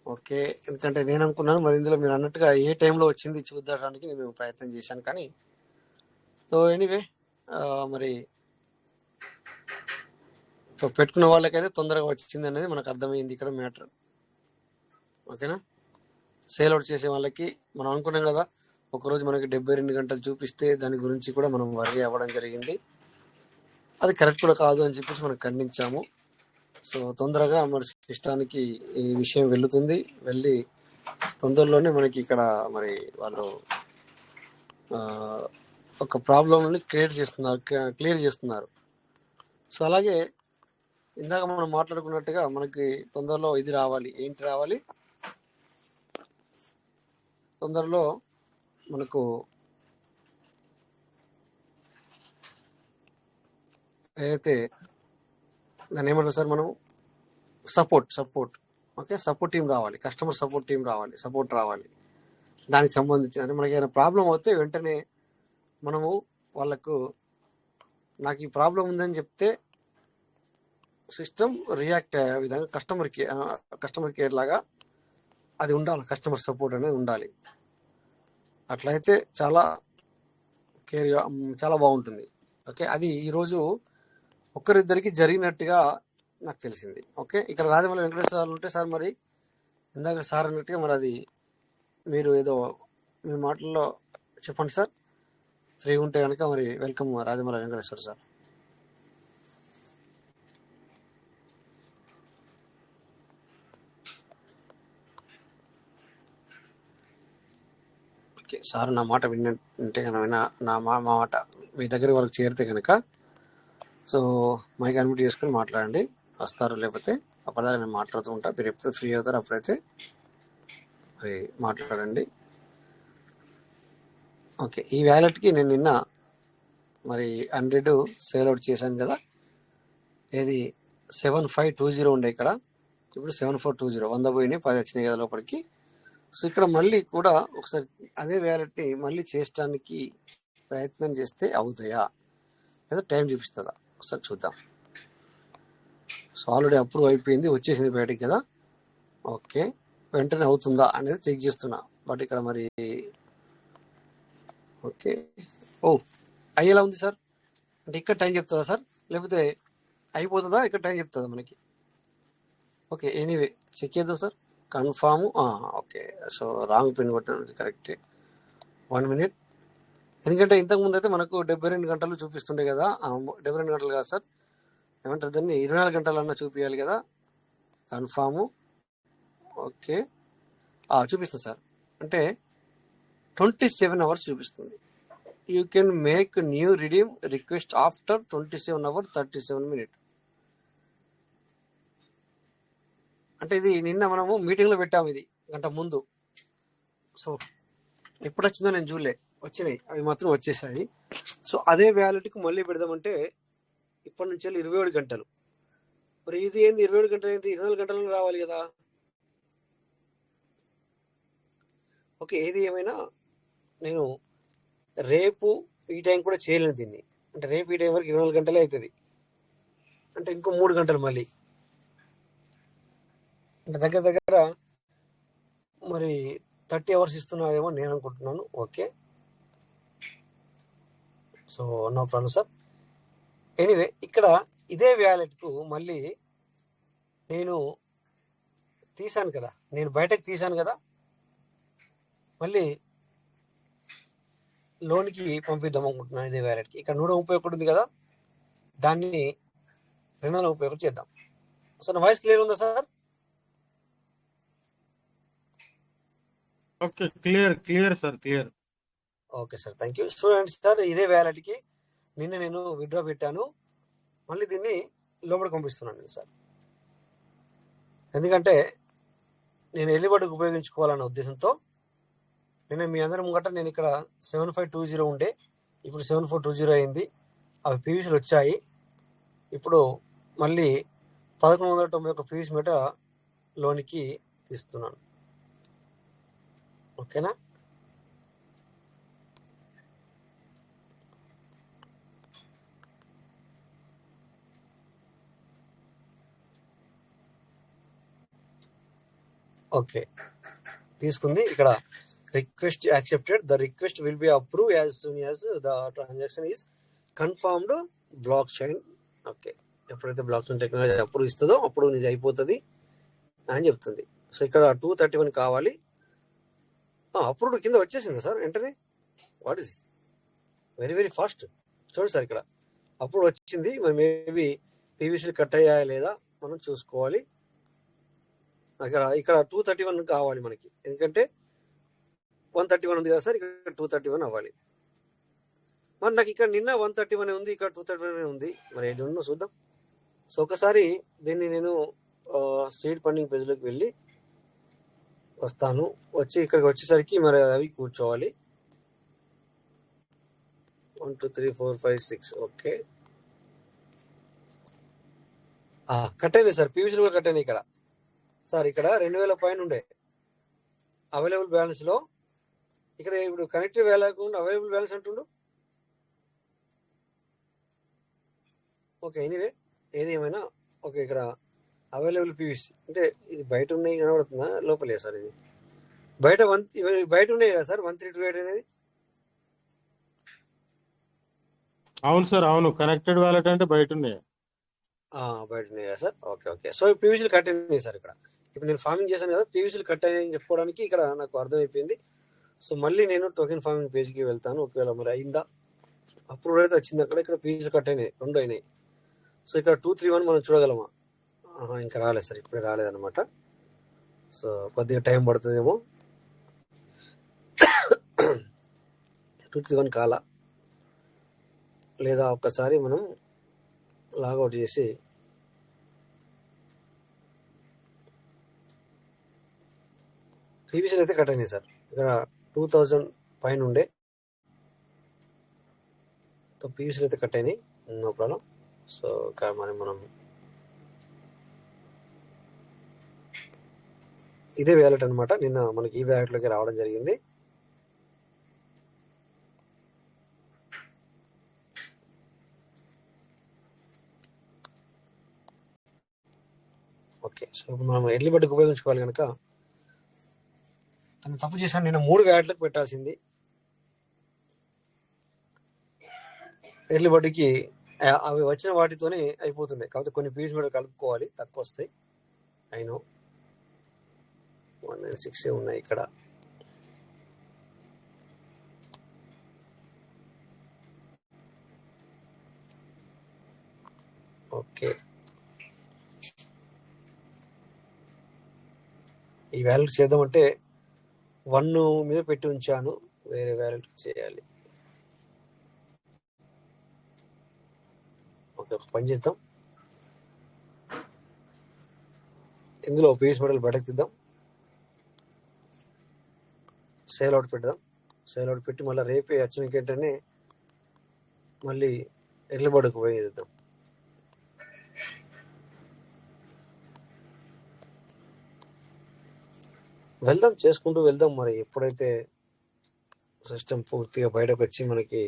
ఓకే, ఎందుకంటే నేను అనుకున్నాను మరి ఇందులో మీరు అన్నట్టుగా ఏ టైంలో వచ్చింది చూడడానికి నేను ప్రయత్నం చేశాను, కానీ సో ఎనీవే మరి సో పెట్టుకున్న వాళ్ళకైతే తొందరగా వచ్చింది అనేది మనకు అర్థమైంది ఇక్కడ మ్యాటర్. ఓకేనా, సేల్ అవుట్ చేసే వాళ్ళకి మనం అనుకున్నాం కదా, ఒకరోజు మనకి 72 గంటలు చూపిస్తే దాని గురించి కూడా మనం వరి అవ్వడం జరిగింది. అది కరెక్ట్ కూడా కాదు అని చెప్పేసి మనం ఖండించాము. సో తొందరగా మన సిస్టానికి ఈ విషయం వెళ్ళి తొందరలోనే మనకి ఇక్కడ మరి వాళ్ళు ఒక ప్రాబ్లంని క్లియర్ చేస్తున్నారు. సో అలాగే ఇందాక మనం మాట్లాడుకున్నట్టుగా మనకి తొందరలో ఇది రావాలి, ఏంటి రావాలి, తొందరలో మనకు ఏదైతే దాన్ని ఏమంటారు సార్, మనం సపోర్ట్ ఓకే, సపోర్ట్ టీం రావాలి, కస్టమర్ సపోర్ట్ టీం రావాలి, సపోర్ట్ రావాలి. దానికి సంబంధించి అంటే మనకి ఏదైనా ప్రాబ్లం వస్తే వెంటనే మనము వాళ్ళకు నాకు ఈ ప్రాబ్లం ఉందని చెప్తే సిస్టమ్ రియాక్ట్ అయ్యే విధంగా కస్టమర్ కేర్ లాగా అది ఉండాలి, కస్టమర్ సపోర్ట్ అనేది ఉండాలి. అట్లయితే చాలా చాలా బాగుంటుంది. ఓకే, అది ఈరోజు ఒక్కరిద్దరికి జరిగినట్టుగా నాకు తెలిసింది. ఓకే, ఇక్కడ రాజమౌళి వెంకటేశ్వర సార్ ఉంటే సార్, మరి ఇందాక సార్ అన్నట్టుగా మరి అది మీరు ఏదో మీ మాటల్లో చెప్పండి సార్, ఫ్రీ ఉంటే కనుక మరి welcome Rajamouli Venkateswara sir. Okay sir, నా మాట వింటే కనుక నా మాట మీ దగ్గర వరకు చేరితే కనుక సో మైక్ అన్మ్యూట్ చేసుకొని మాట్లాడండి, వస్తారు, లేకపోతే అప్పటిదాకా నేను మాట్లాడుతూ ఉంటా. మీరు ఎప్పుడు ఫ్రీ అవుతారో అప్పుడైతే మరి మాట్లాడండి. ఓకే, ఈ వ్యాలెట్కి నేను నిన్న మరి 100 సేల్ అవుట్ చేశాను కదా, ఏది 7520 ఉండే, ఇక్కడ ఇప్పుడు 7420, 100 పోయినాయి, 10 వచ్చినాయి కదా లోపలికి. సో ఇక్కడ మళ్ళీ కూడా ఒకసారి అదే వ్యాలెట్ని మళ్ళీ చేయడానికి ప్రయత్నం చేస్తే అవుతాయా లేదా టైం చూపిస్తుందా ఒకసారి చూద్దాం. సో ఆల్రెడీ అప్రూవ్ అయిపోయింది, వచ్చేసింది బయటికి కదా. ఓకే, వెంటనే అవుతుందా అనేది చెక్ చేస్తున్నా, బట్ ఇక్కడ మరి ఓకే అయ్యేలా ఉంది సార్. అంటే ఇక్కడ టైం చెప్తుందా సార్, లేకపోతే అయిపోతుందా ఇక్కడ టైం చెప్తుందా మనకి? ఓకే, ఎనీవే చెక్ చేద్దాం sir, confirm. Okay, so wrong pin కొట్టాను, కరెక్టే, 1 మినిట్. ఎందుకంటే ఇంతకుముందు అయితే మనకు 72 గంటలు చూపిస్తుండే కదా, 72 గంటలు కాదు సార్, ఏమంటారు దాన్ని, 24 గంటలన్నా చూపించాలి కదా. కన్ఫాము. ఓకే, చూపిస్తుంది సార్. అంటే 27 అవర్స్ చూపిస్తుంది. You can make new redeem request after 27 hours 37 minute. అంటే ఇది నిన్న మనము మీటింగ్లో పెట్టాము, ఇది గంట ముందు. సో ఎప్పుడు వచ్చిందో నేను చూడలే, వచ్చినాయి అవి మాత్రం వచ్చేసాయి. సో అదే వ్యాలెట్కి మళ్ళీ పెడదామంటే ఇప్పటి నుంచి 27 గంటలు. మరి ఇది ఏంది 27 గంటలు, ఏంటి 24 గంటలలో రావాలి కదా. ఓకే, ఏది ఏమైనా నేను రేపు ఈ టైం కూడా చేయలేను దీన్ని. అంటే రేపు ఈ టైం వరకు 24 గంటలే అవుతుంది. అంటే ఇంకో 3 గంటలు మళ్ళీ, అంటే దగ్గర దగ్గర మరి 30 అవర్స్ ఇస్తున్నారేమో నేను అనుకుంటున్నాను. Okay, so no problem sir. Anyway, ఇక్కడ ఇదే వ్యాలెట్కు మళ్ళీ నేను తీసాను కదా, నేను బయటకు తీసాను కదా, మళ్ళీ లోన్కి పంపిద్దాం అనుకుంటున్నాను ఇదే వ్యాలెట్కి. ఇక్కడ 131 ఉంది కదా, దాన్ని 231 చేద్దాం. సో నా వాయిస్ క్లియర్ ఉందా sir?
Okay, clear sir, clear.
Okay sir, thank you. చూడండి సార్, ఇదే వ్యాలెట్కి నిన్న నేను విత్డ్రా పెట్టాను, మళ్ళీ దీన్ని లోపలికి పంపిస్తున్నాను నేను సార్. ఎందుకంటే నేను ఎల్లిబడికి ఉపయోగించుకోవాలన్న ఉద్దేశంతో నిన్న మీ అందరి ముంగట నేను ఇక్కడ 7520 ఉండే, ఇప్పుడు 7420 అయింది. అవి పీవీసీలు వచ్చాయి. ఇప్పుడు మళ్ళీ 1191 పీవీసీ మీట లోనికి తీస్తున్నాను. ఓకేనా? ఓకే, తీసుకుంది. ఇక్కడ request accepted, the request will be approve as soon as the transaction is confirmed block chain. Okay, ఎప్పుడైతే బ్లాక్ చైన్ టెక్నాలజీ అప్రూవ్ ఇస్తుందో అప్పుడు ఇది అయిపోతుంది అని చెప్తుంది. సో ఇక్కడ 231 కావాలి. అప్రూవ్డ్ కింద వచ్చేసింది సార్ వెంటనే. What is very very fast. చూడండి సార్, ఇక్కడ అప్రూవ్ వచ్చింది. మరి మేబీ పీవీసీలు కట్ అయ్యాయా లేదా మనం చూసుకోవాలి. ఇక్కడ 231 కావాలి మనకి, ఎందుకంటే 131 ఉంది కదా సార్, ఇక్కడ 231 అవ్వాలి. మరి నాకు ఇక్కడ నిన్న 131 ఉంది, ఇక్కడ 231 ఉంది. మరి ఏది ఉన్నో చూద్దాం. సో ఒకసారి దీన్ని నేను సీడ్ ఫండింగ్ పేజ్లోకి వెళ్ళి వస్తాను. వచ్చి ఇక్కడికి వచ్చేసరికి మరి అవి కూర్చోవాలి. 1 2 3 4 5 6. ఓకే, కట్ అయినాయి సార్, పీవీసీలు కూడా కట్ అయినాయి ఇక్కడ సార్. ఇక్కడ 2000 పైన ఉండే అవైలబుల్ బ్యాలెన్స్ లో, ఇక్కడ ఇప్పుడు కనెక్టివ్ వేయకుండా అవైలబుల్ బ్యాలెన్స్ అంటుండు. ఓకే, ఎనీవే ఏది ఏమైనా ఓకే, ఇక్కడ అవైలబుల్ పీవీసీ అంటే ఇది బయట ఉన్నాయి కనబడుతుందా, లోపలే సార్? ఇది బయట బయట ఉన్నాయి కదా సార్ 1328 అనేది.
అవును సార్, అవును. కనెక్టెడ్ వ్యాలెట్ అంటే బయట ఉన్నాయి.
బయట ఉన్నాయి కదా సార్. ఓకే ఓకే, సో పీవీసీలు కట్ అయినాయి సార్. ఇక్కడ ఇప్పుడు నేను ఫార్మింగ్ చేశాను కదా, పీవీసీలు కట్ అయ్యాయని చెప్పుకోవడానికి ఇక్కడ నాకు అర్థమైపోయింది. సో మళ్ళీ నేను టోకెన్ ఫార్మింగ్ పేజ్కి వెళ్తాను. ఒకవేళ మరి అయిందా, అప్రూవ్ అయితే వచ్చింది. అక్కడ ఇక్కడ పీవీసీలు కట్ అయినాయి, 2 అయినాయి. సో ఇక్కడ 231 మనం చూడగలమా? ఇంకా రాలేదు సార్, ఇప్పుడే రాలేదన్నమాట. సో కొద్దిగా టైం పడుతుందేమో. 231 కాలా లేదా ఒక్కసారి మనం లాగౌట్ చేసి పీవీసీలు అయితే కట్ అయినాయి సార్. ఇక్కడ 2000 పైన ఉండే పీవీసీలు అయితే కట్ అయినాయి, నో ప్రాబ్లం. సో ఇక్కడ మనం ఇదే వ్యాలెట్ అనమాట. నిన్న మనకి ఈ వ్యాలెట్లోకి రావడం జరిగింది. ఓకే, సో ఇప్పుడు మనం ఎర్లీ బడ్కి ఉపయోగించుకోవాలి కనుక తను తప్పు చేశాను. నేను 3 వ్యాలెట్లకు పెట్టాల్సింది. ఎర్లీ బడ్కి అవి వచ్చిన వాటితోనే అయిపోతున్నాయి. కాకపోతే కొన్ని పీస్ మీద కలుపుకోవాలి, తక్కువ వస్తాయి. అయినో 196 ఉన్నాయి ఇక్కడ. ఓకే, ఈ వ్యాలెట్ చేద్దామంటే 1 మీద పెట్టి ఉంచాను వేరే వ్యాలెట్ చేయాలి. ఓకే, ఒక పని చేద్దాం, ఇందులో పీస్ మోడల్ బయటకు తీద్దాం, సేల్ అవుట్ పెడదాం. సేల్ అవుట్ పెట్టి మళ్ళీ రేపే వచ్చినకేంటనే మళ్ళీ ఎడ్లబడుకు పోయేద్దాం. వెళ్దాం, చేసుకుంటూ వెళ్దాం. మరి ఎప్పుడైతే సిస్టమ్ పూర్తిగా బయటకు వచ్చి మనకి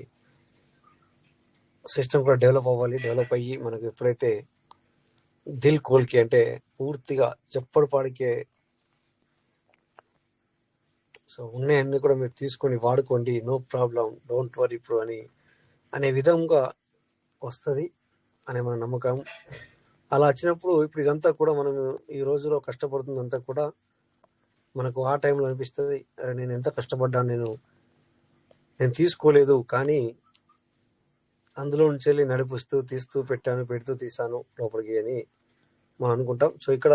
సిస్టమ్ కూడా డెవలప్ అవ్వాలి, డెవలప్ అయ్యి మనకు ఎప్పుడైతే దిల్ కోల్కి అంటే పూర్తిగా చెప్పడు పాడికే సో ఉన్నాయన్నీ కూడా మీరు తీసుకొని వాడుకోండి, నో ప్రాబ్లం, డోంట్ వరీ ఇప్పుడు అనే విధంగా వస్తుంది అనే మన నమ్మకం. అలా వచ్చినప్పుడు ఇప్పుడు ఇదంతా కూడా మనం ఈ రోజులో కష్టపడుతుందంతా కూడా మనకు ఆ టైంలో అనిపిస్తుంది, నేను ఎంత కష్టపడ్డాను, నేను తీసుకోలేదు, కానీ అందులో నుంచి వెళ్ళి నడిపిస్తూ తీస్తూ పెడుతూ తీసాను లోపలికి అని మనం అనుకుంటాం. సో ఇక్కడ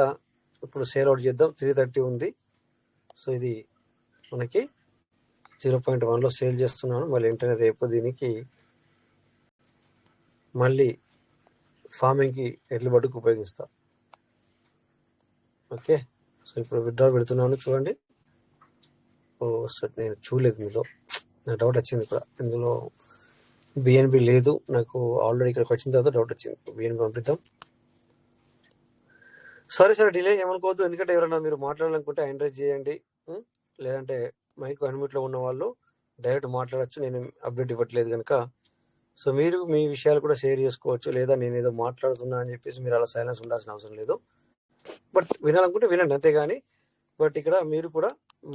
ఇప్పుడు సేల్ అవుట్ చేద్దాం. 330 ఉంది. సో ఇది మనకి 0.1లో సేల్ చేస్తున్నాను. మళ్ళీ వెంటనే రేపు దీనికి మళ్ళీ ఫార్మింగ్కి ఎడ్లబడుకు ఉపయోగిస్తా. ఓకే, సో ఇప్పుడు విత్డ్రా పెడుతున్నాను, చూడండి. ఓ సార్, నేను చూడలేదు, ఇందులో నాకు డౌట్ వచ్చింది. ఇక్కడ ఇందులో బిఎన్బి లేదు, నాకు ఆల్రెడీ ఇక్కడికి వచ్చిన తర్వాత డౌట్ వచ్చింది. బిఎన్బి పంపిద్దాం. సరే డిలే ఏమనుకోవద్దు, ఎందుకంటే ఎవరైనా మీరు మాట్లాడాలనుకుంటే హ్యాండ్ రైజ్ చేయండి, లేదంటే మైక్ అన్మ్యూట్లో ఉన్న వాళ్ళు డైరెక్ట్ మాట్లాడచ్చు, నేను అప్డేట్ ఇవ్వట్లేదు కనుక. సో మీరు మీ విషయాలు కూడా షేర్ చేసుకోవచ్చు, లేదా నేను ఏదో మాట్లాడుతున్నా అని చెప్పేసి మీరు అలా సైలెన్స్ ఉండాల్సిన అవసరం లేదు. బట్ వినాలనుకుంటే వినండి, అంతేగాని బట్ ఇక్కడ మీరు కూడా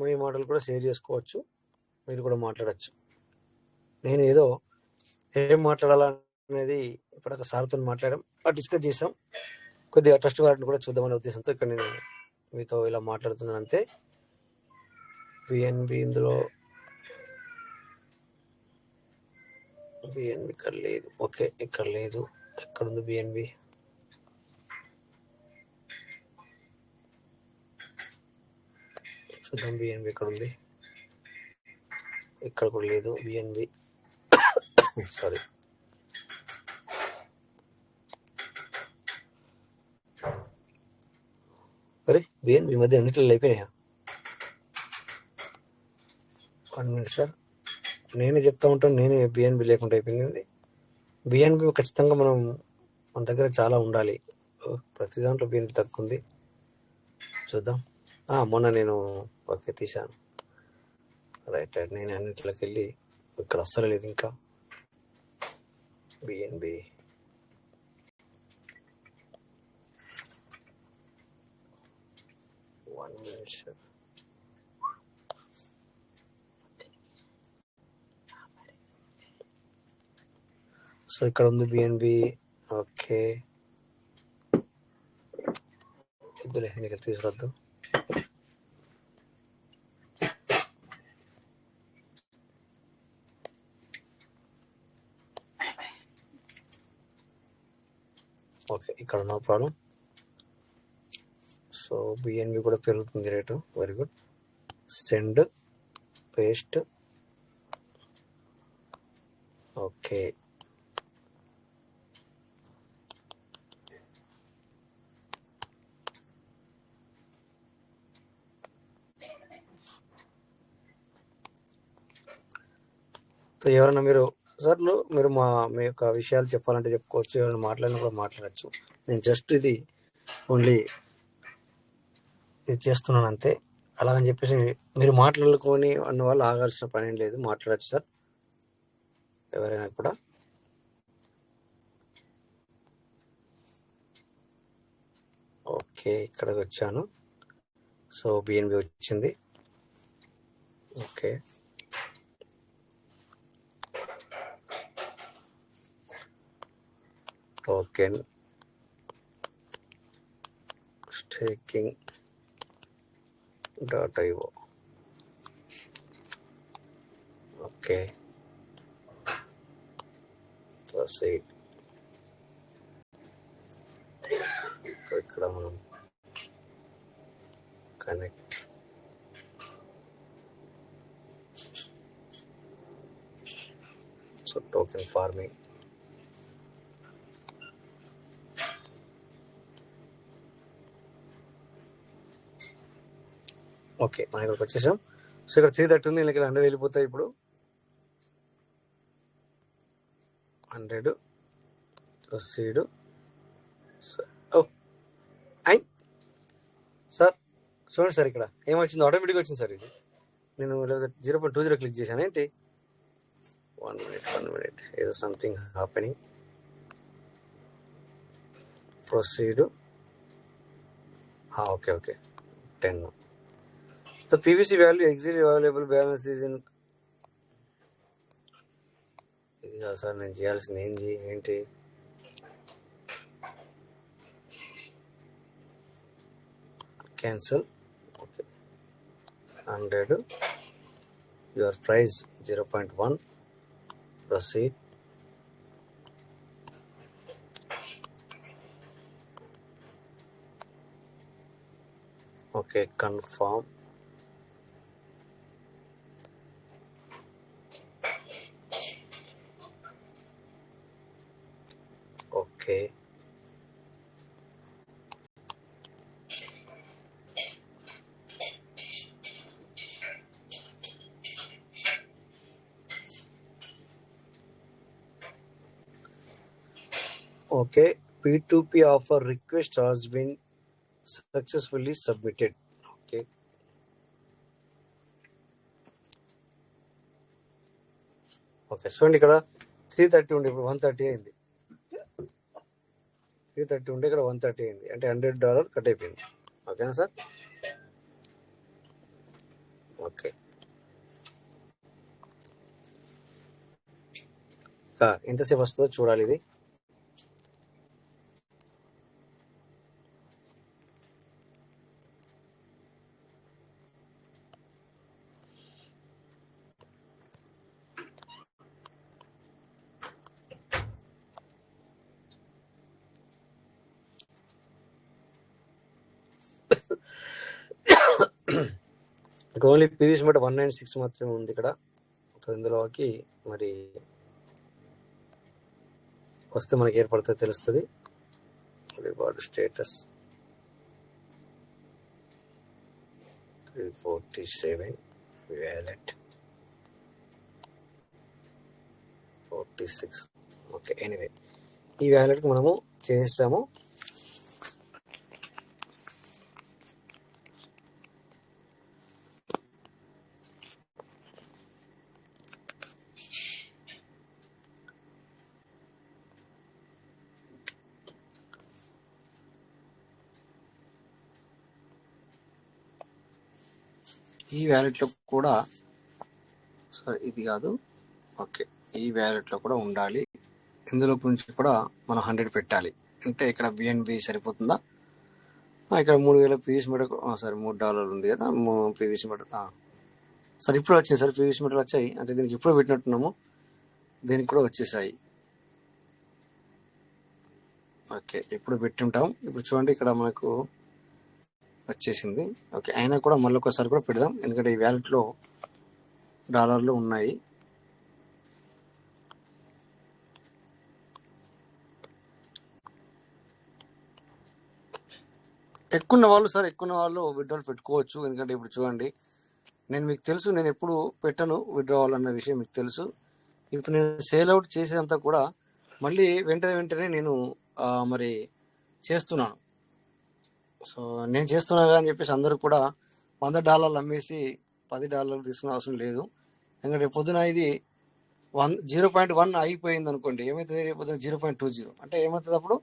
మీ మాటలు కూడా షేర్ చేసుకోవచ్చు, మీరు కూడా మాట్లాడచ్చు. నేను ఏదో ఏం మాట్లాడాలనేది ఇప్పుడు సార్తో మాట్లాడడం డిస్కస్ చేసాం, కొద్దిగా ట్రస్ట్ వారిని కూడా చూద్దామనే ఉద్దేశంతో ఇక్కడ నేను మీతో ఇలా మాట్లాడుతున్నాను అంతే. బిఎన్బి ఇందులో బిఎన్బి ఇక్కడ లేదు. ఓకే, ఇక్కడ లేదు. ఎక్కడుంది బిఎన్బి? చూద్దాం బిఎన్బి ఎక్కడ ఉంది. ఇక్కడ కూడా లేదు బిఎన్బి. సారీ, అరే బిఎన్బి మధ్య అన్నిట్లో అయిపోయినాయా? 1 minute సార్, నేనే చెప్తా ఉంటాను, నేనే బిఎన్బి లేకుండా అయిపోయింది. బిఎన్బి ఖచ్చితంగా మన దగ్గర చాలా ఉండాలి. ప్రతి దాంట్లో బిఎన్బి తక్కువ ఉంది. చూద్దాం. మొన్న నేను ఓకే తీశాను, రైట్. నేను అన్నింటిలోకి వెళ్ళి ఇక్కడ అస్సలు లేదు ఇంకా బిఎన్బి. సో ఇక్కడ ఉంది బిఎన్బి. ఓకే, ఇద్దులే, నీకు తీసుకురద్దు. ఓకే, ఇక్కడ నో ప్రాబ్లం. సో బిఎన్బి కూడా పెరుగుతుంది rate, very good. Send, paste. Okay, so ఎవరైనా మీరు సార్లు మీరు మీ యొక్క విషయాలు చెప్పాలంటే చెప్పుకోవచ్చు, ఎవరైనా మాట్లాడినా కూడా మాట్లాడచ్చు. నేను జస్ట్ ఇది ఓన్లీ ఇది చేస్తున్నాను అంతే. అలాగని చెప్పేసి మీరు మాట్లాడుకొని అన్న వాళ్ళు ఆగాల్సిన పని ఏం లేదు, మాట్లాడచ్చు సార్ ఎవరైనా కూడా. ఓకే, ఇక్కడికి వచ్చాను. సో బిఎన్బి వచ్చింది. Okay, token staking .io. Okay, proceed. So ఇక్కడ మనం connect. So token farming. Okay, మనం ఇక్కడికి వచ్చేసాం. సో ఇక్కడ 330 ఉంది, ఇక్కడ 100 వెళ్ళిపోతాయి. ఇప్పుడు 100 ప్రొసీడ్. సార్ చూడండి సార్, ఇక్కడ ఏమొచ్చింది, ఆటోమేటిక్గా వచ్చింది సార్. ఇది నేను 0.20 క్లిక్ చేశాను ఏంటి. 1 minute ఏదో something happening. Proceed. Okay 10. The PVC value easily available balance is in. ఇది కాదు సార్ నేను చేయాల్సింది ఏంటి. Cancel. Okay 100. Your price 0.1. Proceed. Okay confirm. Okay okay P2P offer request has been successfully submitted. Okay చూడండి, ఇక్కడ 330 ఉండే ఇప్పుడు 130 అయింది. 330 ఉంటే ఇక్కడ 130 అయింది, అంటే $100 కట్ అయిపోయింది. ఓకేనా సార్? ఓకే, ఎంతసేపు వస్తుందో చూడాలి ఇది. ఓన్లీ పీవీసీ మాట 196 మాత్రమే ఉంది ఇక్కడ. ఇందులోకి మరి వస్తే మనకి ఏర్పడుతుంది తెలుస్తుంది. Reward status 347, wallet 46. Okay anyway ఈ వ్యాలెట్కి మనము చేసాము. ఈ వ్యాలెట్లో కూడా సరే ఇది కాదు. ఓకే ఈ వ్యాలెట్లో కూడా ఉండాలి. ఇందులో నుంచి కూడా మనం 100 పెట్టాలి. అంటే ఇక్కడ బిఎన్బి సరిపోతుందా? ఇక్కడ 3000 పీవీసీ మీటర్, సరే $3 ఉంది కదా పీవీసీ మీటర్. సరే ఇప్పుడు వచ్చింది సార్, పీవీసీ మీటర్లు వచ్చాయి. అంటే దీనికి ఇప్పుడు పెట్టినట్టున్నాము, దీనికి కూడా వచ్చేసాయి. ఓకే ఇప్పుడు పెట్టి ఉంటాం. ఇప్పుడు చూడండి ఇక్కడ మనకు వచ్చేసింది. ఓకే అయినా కూడా మళ్ళీ ఒకసారి కూడా పెడదాం, ఎందుకంటే ఈ వ్యాలెట్లో డాలర్లు ఉన్నాయి. ఎక్కువ వాళ్ళు విత్డ్రాల్ పెట్టుకోవచ్చు. ఎందుకంటే ఇప్పుడు చూడండి, నేను మీకు తెలుసు, నేను ఎప్పుడు పెట్టను విత్డ్రావల్ అన్న విషయం మీకు తెలుసు. ఇప్పుడు నేను సేల్ అవుట్ చేసేదంతా కూడా మళ్ళీ వెంటనే నేను మరి చేస్తున్నాను. సో నేను చేస్తున్నా అని చెప్పేసి అందరూ కూడా $100 అమ్మేసి $10 తీసుకునే అవసరం లేదు. ఎందుకంటే పొద్దున ఇది 0.1 అయిపోయింది అనుకోండి, ఏమవుతుంది రేపు పొద్దున 0.20 అంటే ఏమవుతుంది అప్పుడు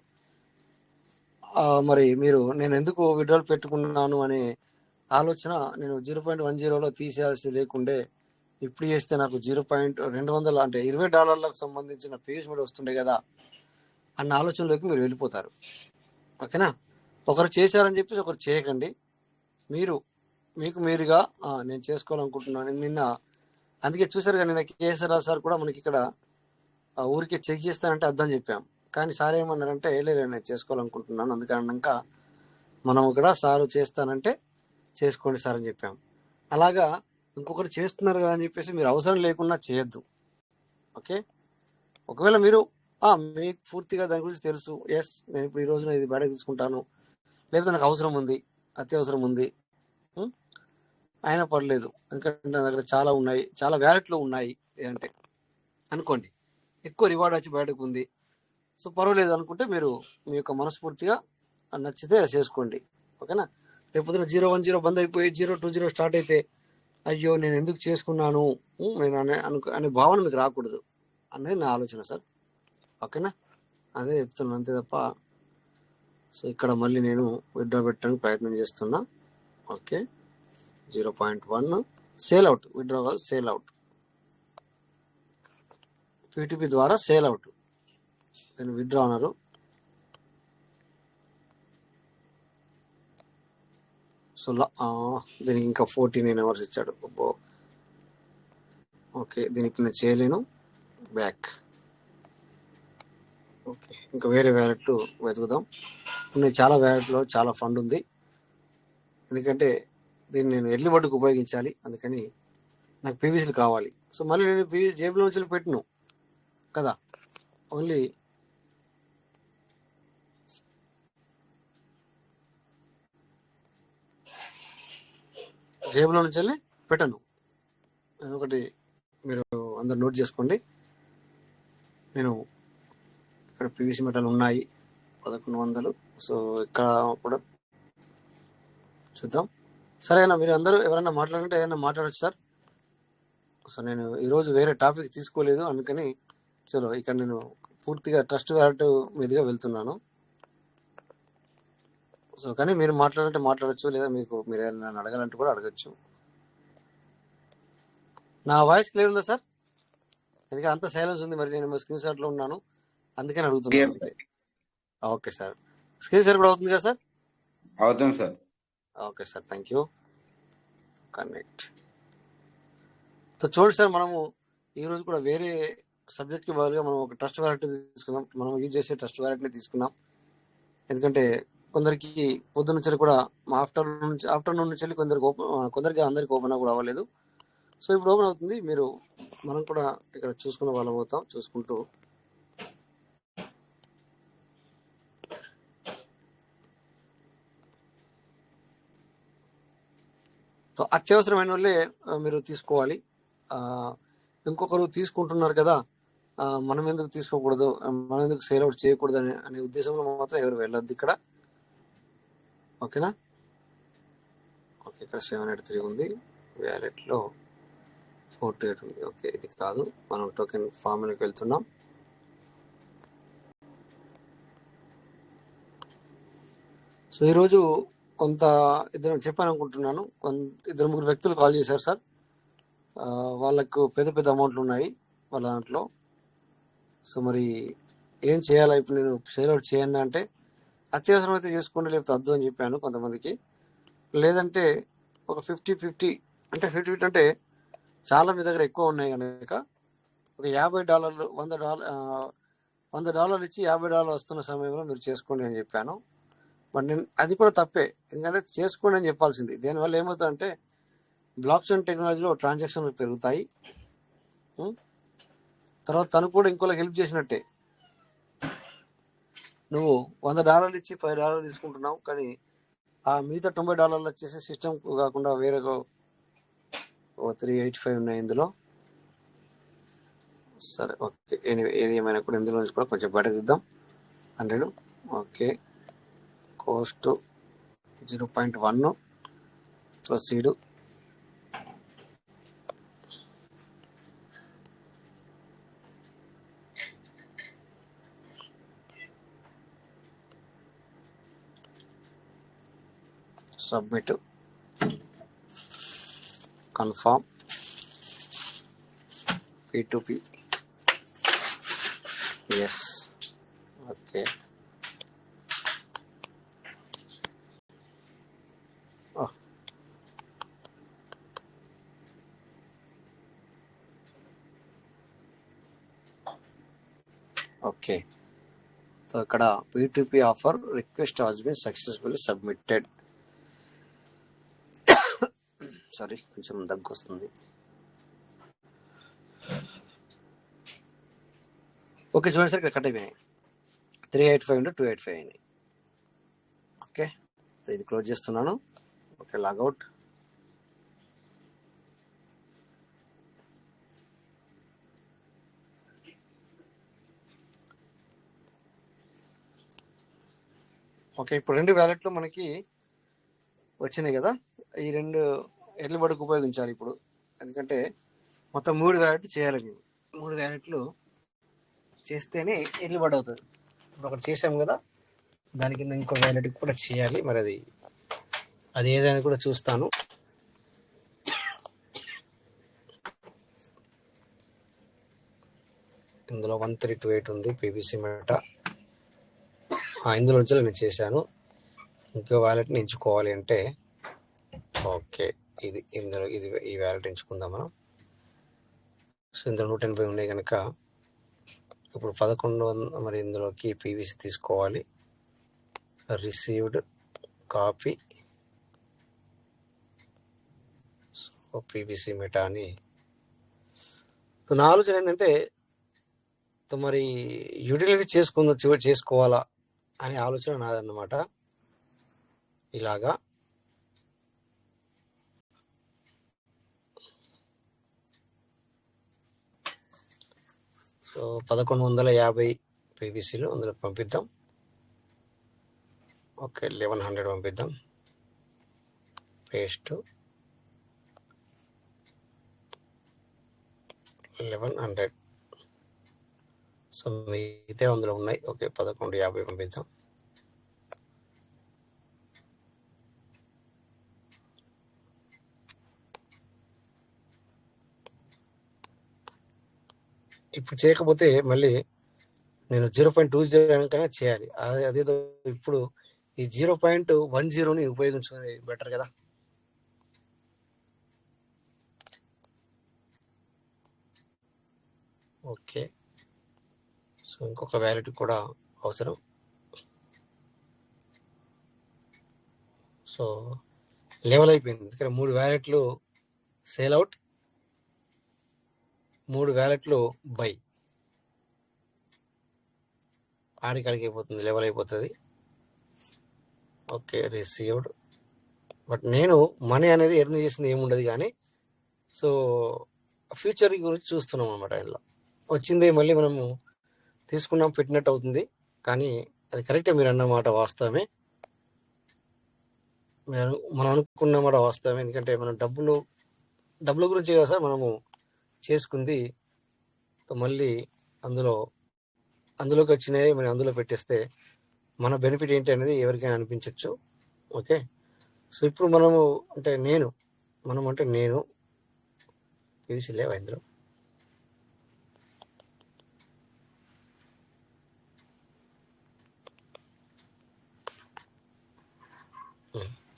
మరి మీరు నేను ఎందుకు విత్డ్రాల్ పెట్టుకున్నాను అనే ఆలోచన నేను 0.10లో తీసేయాల్సి లేకుండే ఇప్పుడు చేస్తే నాకు 0.200 అంటే $20 సంబంధించిన పీవీసీ మీటర్ వస్తుండే కదా అన్న ఆలోచనలోకి మీరు వెళ్ళిపోతారు. ఓకేనా? ఒకరు చేశారని చెప్పేసి ఒకరు చేయకండి. మీకు మీరుగా నేను చేసుకోవాలనుకుంటున్నాను. నిన్న అందుకే చూసారు కానీ నిన్న కేఎస్ఆర్ సార్ కూడా మనకి ఇక్కడ ఊరికే చెక్ చేస్తానంటే అర్థం చెప్పాం. కానీ సార్ ఏమన్నారంటే లేదు నేను చేసుకోవాలనుకుంటున్నాను, అందుకన్నాక మనం ఇక్కడ సారు చేస్తానంటే చేసుకోండి సార్ అని చెప్పాం. అలాగా ఇంకొకరు చేస్తున్నారు కదా అని చెప్పేసి మీరు అవసరం లేకుండా చేయొద్దు. ఓకే ఒకవేళ మీరు మీకు పూర్తిగా దాని గురించి తెలుసు, ఎస్ నేను ఇప్పుడు ఈ రోజున ఇది బయటకు తీసుకుంటాను, లేకపోతే నాకు అవసరం ఉంది, అత్యవసరం ఉంది, అయినా పర్లేదు ఎందుకంటే నా దగ్గర చాలా ఉన్నాయి, చాలా వ్యాలెట్లు ఉన్నాయి అంటే అనుకోండి, ఎక్కువ రివార్డ్ వచ్చి బయటకు ఉంది, సో పర్వాలేదు అనుకుంటే మీరు మీ యొక్క మనస్ఫూర్తిగా నచ్చితే చేసుకోండి. ఓకేనా? రేపు పొద్దున 010 బంద్ అయిపోయి 020 స్టార్ట్ అయితే అయ్యో నేను ఎందుకు చేసుకున్నాను నేను అనే భావన మీకు రాకూడదు అనేది నా ఆలోచన సార్. ఓకేనా? అదే చెప్తున్నాను అంతే తప్ప. సో ఇక్కడ మళ్ళీ నేను విత్డ్రా పెట్టడానికి ప్రయత్నం చేస్తున్నా. ఓకే, 0.1 సేల్ అవుట్, విత్డ్రా కాదు సేల్ అవుట్, పీటీపీ ద్వారా సేల్ అవుట్, నేను విత్డ్రా అన్నారు. సో దీనికి ఇంకా 49 అవర్స్ ఇచ్చాడు. ఓకే, దీనికి నేను చేయలేను, బ్యాక్. ఓకే, ఇంకా వేరే వ్యాలెట్లు వెతుకుదాం. ఉన్నాయి చాలా వ్యాలెట్లో, చాలా ఫండ్ ఉంది, ఎందుకంటే దీన్ని నేను ఎర్లీ బర్డ్కి ఉపయోగించాలి, అందుకని నాకు పీవీసీలు కావాలి. సో మళ్ళీ నేను జేబులో నుంచి పెట్టను కదా, ఓన్లీ జేబులో నుంచి వెళ్ళి పెట్టను. ఒకటి మీరు అందరు నోట్ చేసుకోండి, నేను ఇక్కడ పీవీసీ మెటల్ ఉన్నాయి 1100. సో ఇక్కడ కూడా చూద్దాం. సరేనా? మీరు అందరూ ఎవరైనా మాట్లాడాలంటే ఏదైనా మాట్లాడచ్చు సార్. సో నేను ఈరోజు వేరే టాపిక్ తీసుకోలేదు, అందుకని చలో ఇక్కడ నేను పూర్తిగా ట్రస్ట్ వ్యాలెట్ మీదుగా వెళ్తున్నాను. సో కానీ మీరు మాట్లాడాలంటే మాట్లాడచ్చు, లేదా మీరు ఏదైనా అడగాలంటే కూడా అడగచ్చు. నా వాయిస్ క్లియర్ ఉందా సార్? ఎందుకంటే అంత సైలెన్స్ ఉంది, మరి నేను స్క్రీన్ షాట్లో ఉన్నాను అందుకని అడుగుతున్నాను అంతే. ఓకే సార్, స్క్రీన్ షాట్ కూడా అవుతుంది కదా సార్?
అవుతుంది sir.
Okay sir, thank you. Connect. So చూడండి సార్, మనము ఈరోజు కూడా వేరే సబ్జెక్ట్కి బదులుగా మనం ఒక ట్రస్ట్ వ్యాలెట్ తీసుకున్నాం. మనం యూజ్ చేసే ట్రస్ట్ వ్యాలెట్ని తీసుకున్నాం, ఎందుకంటే కొందరికి పొద్దున్న నుంచి కూడా ఆఫ్టర్నూన్ నుంచి కొందరికి అందరికి ఓపెన్ కూడా అవ్వలేదు. సో ఇప్పుడు ఓపెన్ అవుతుంది, మనం కూడా ఇక్కడ చూసుకున్న వాళ్ళం అవుతాం. చూసుకుంటూ సో అత్యవసరమైన వాళ్ళే మీరు తీసుకోవాలి. ఇంకొకరు తీసుకుంటున్నారు కదా, మనం ఎందుకు తీసుకోకూడదు, మనం ఎందుకు సేల్ అవుట్ చేయకూడదు అనే ఉద్దేశంలో మాత్రం ఎవరు వెళ్ళొద్దు ఇక్కడ. ఓకేనా? ఓకే, ఇక్కడ 783 ఉంది, వ్యాలెట్లో 48 ఉంది. ఓకే, ఇది కాదు, మనం టోకెన్ ఫామ్లోకి వెళ్తున్నాం. సో ఈరోజు ఇద్దరు చెప్పాను అనుకుంటున్నాను, ఇద్దరు ముగ్గురు వ్యక్తులు కాల్ చేశారు సార్. వాళ్ళకు పెద్ద పెద్ద అమౌంట్లు ఉన్నాయి వాళ్ళ దాంట్లో. సో మరి ఏం చేయాలా ఇప్పుడు, నేను సేల్ అవుట్ చేయండి అంటే అత్యవసరం అయితే చేసుకోండి, లేకపోతే వద్దు అని చెప్పాను కొంతమందికి. లేదంటే ఒక 50-50 అంటే 50 అంటే చాలా మీ దగ్గర ఎక్కువ ఉన్నాయి కనుక ఒక $50 $100 ఇచ్చి $50 వస్తున్న సమయంలో మీరు చేసుకోండి అని చెప్పాను. బట్ నేను అది కూడా తప్పే, ఎందుకంటే చేసుకోండి అని చెప్పాల్సింది. దీనివల్ల ఏమవుతుందంటే బ్లాక్ చైన్ టెక్నాలజీలో ట్రాన్సాక్షన్లు పెరుగుతాయి, తర్వాత తను కూడా ఇంకోళ్ళకి హెల్ప్ చేసినట్టే. నువ్వు $100 ఇచ్చి $10 తీసుకుంటున్నావు, కానీ ఆ మిగతా $90 వచ్చేసి సిస్టమ్ కాకుండా వేరే 385 ఉన్నాయి ఇందులో. సరే ఓకే, ఏది ఏమైనా కూడా ఇందులో నుంచి కూడా కొంచెం బయట దిద్దాం. 100. Okay, cost 0.1 proceed. Submit, confirm, P2P, yes. Okay, okay. So ఇక్కడ P2P offer request has been successfully submitted. Sorry, కొంచెం దగ్గు వస్తుంది. ఓకే, చూడండి సార్, ఇక్కడ కట్ అయిపోయినాయి. 385 into 285 అయినాయి. ఓకే, సో ఇది క్లోజ్ చేస్తున్నాను. Okay, logout. ఓకే, ఇప్పుడు 2 వ్యాలెట్లు మనకి వచ్చినాయి కదా. ఈ 2 ఎర్లీ బర్డ్కి ఉపయోగించాలి ఇప్పుడు, ఎందుకంటే మొత్తం 3 వ్యాలెట్లు చేయాలి. 3 వ్యాలెట్లు చేస్తేనే ఎర్లీ బర్డ్ అవుతుంది. ఇప్పుడు ఒకటి చేసాం కదా, దాని కింద ఇంకో వ్యాలెట్ కూడా చేయాలి. మరి అది ఏదైనా కూడా చూస్తాను. ఇందులో 1328 ఉంది పీవీసీ మెటా. ఇందులో నుంచి నేను చేశాను. ఇంకో వ్యాలెట్ని ఎంచుకోవాలి అంటే ఓకే, ఇందులో ఈ వ్యాలెట్ ఎంచుకుందాం మనం. సో ఇందులో 180 ఉన్నాయి కనుక ఇప్పుడు 1100 మరి ఇందులోకి పీవీసీ తీసుకోవాలి. Received copy. So PVC meta అని. సో నా ఆలోచన ఏంటంటే మరి యూటిలిటీ చేసుకోవాలా అనే ఆలోచన నాదన్నమాట. ఇలాగా సో 1150 పీవీసీలు అందులో పంపిద్దాం. ఓకే, 1100 పంపిద్దాం. పేస్ట్ 1100. సో మిగతా అందులో ఉన్నాయి. ఓకే, 1150 పంపిద్దాం. ఇప్పుడు చేయకపోతే మళ్ళీ నేను 0.20 కన్నా చేయాలి. అదేదో ఇప్పుడు ఈ 0.10ని ఉపయోగించుకునేది బెటర్ కదా. ఓకే, సో ఇంకొక వ్యాలిడ్ కూడా అవసరం. సో లెవెల్ అయిపోయింది. ఇక్కడ 3 వ్యాలెట్లు సేల్ అవుట్, 3 వ్యాలెట్లు బై. ఆడికాడికి అయిపోతుంది, లెవెల్ అయిపోతుంది. Okay, received. బట్ నేను మనీ అనేది ఎర్న్ చేసింది ఏముండదు కానీ, సో ఫ్యూచర్ గురించి చూస్తున్నాం అనమాట. ఇందులో వచ్చింది మళ్ళీ మనము తీసుకున్నాం, పెట్టినట్టు అవుతుంది. కానీ అది కరెక్టే, మీరు అన్నమాట వాస్తవమే. మనం అనుకున్నమాట వాస్తవమే. ఎందుకంటే మనం డబ్బుల గురించి కదా సార్ మనము చేసుకుంది. మళ్ళీ అందులోకి వచ్చినాయి మనం అందులో పెట్టేస్తే మన బెనిఫిట్ ఏంటి అనేది ఎవరికైనా అనిపించవచ్చు. ఓకే, సో ఇప్పుడు నేను పీవీసీ లేవా ఇందులో?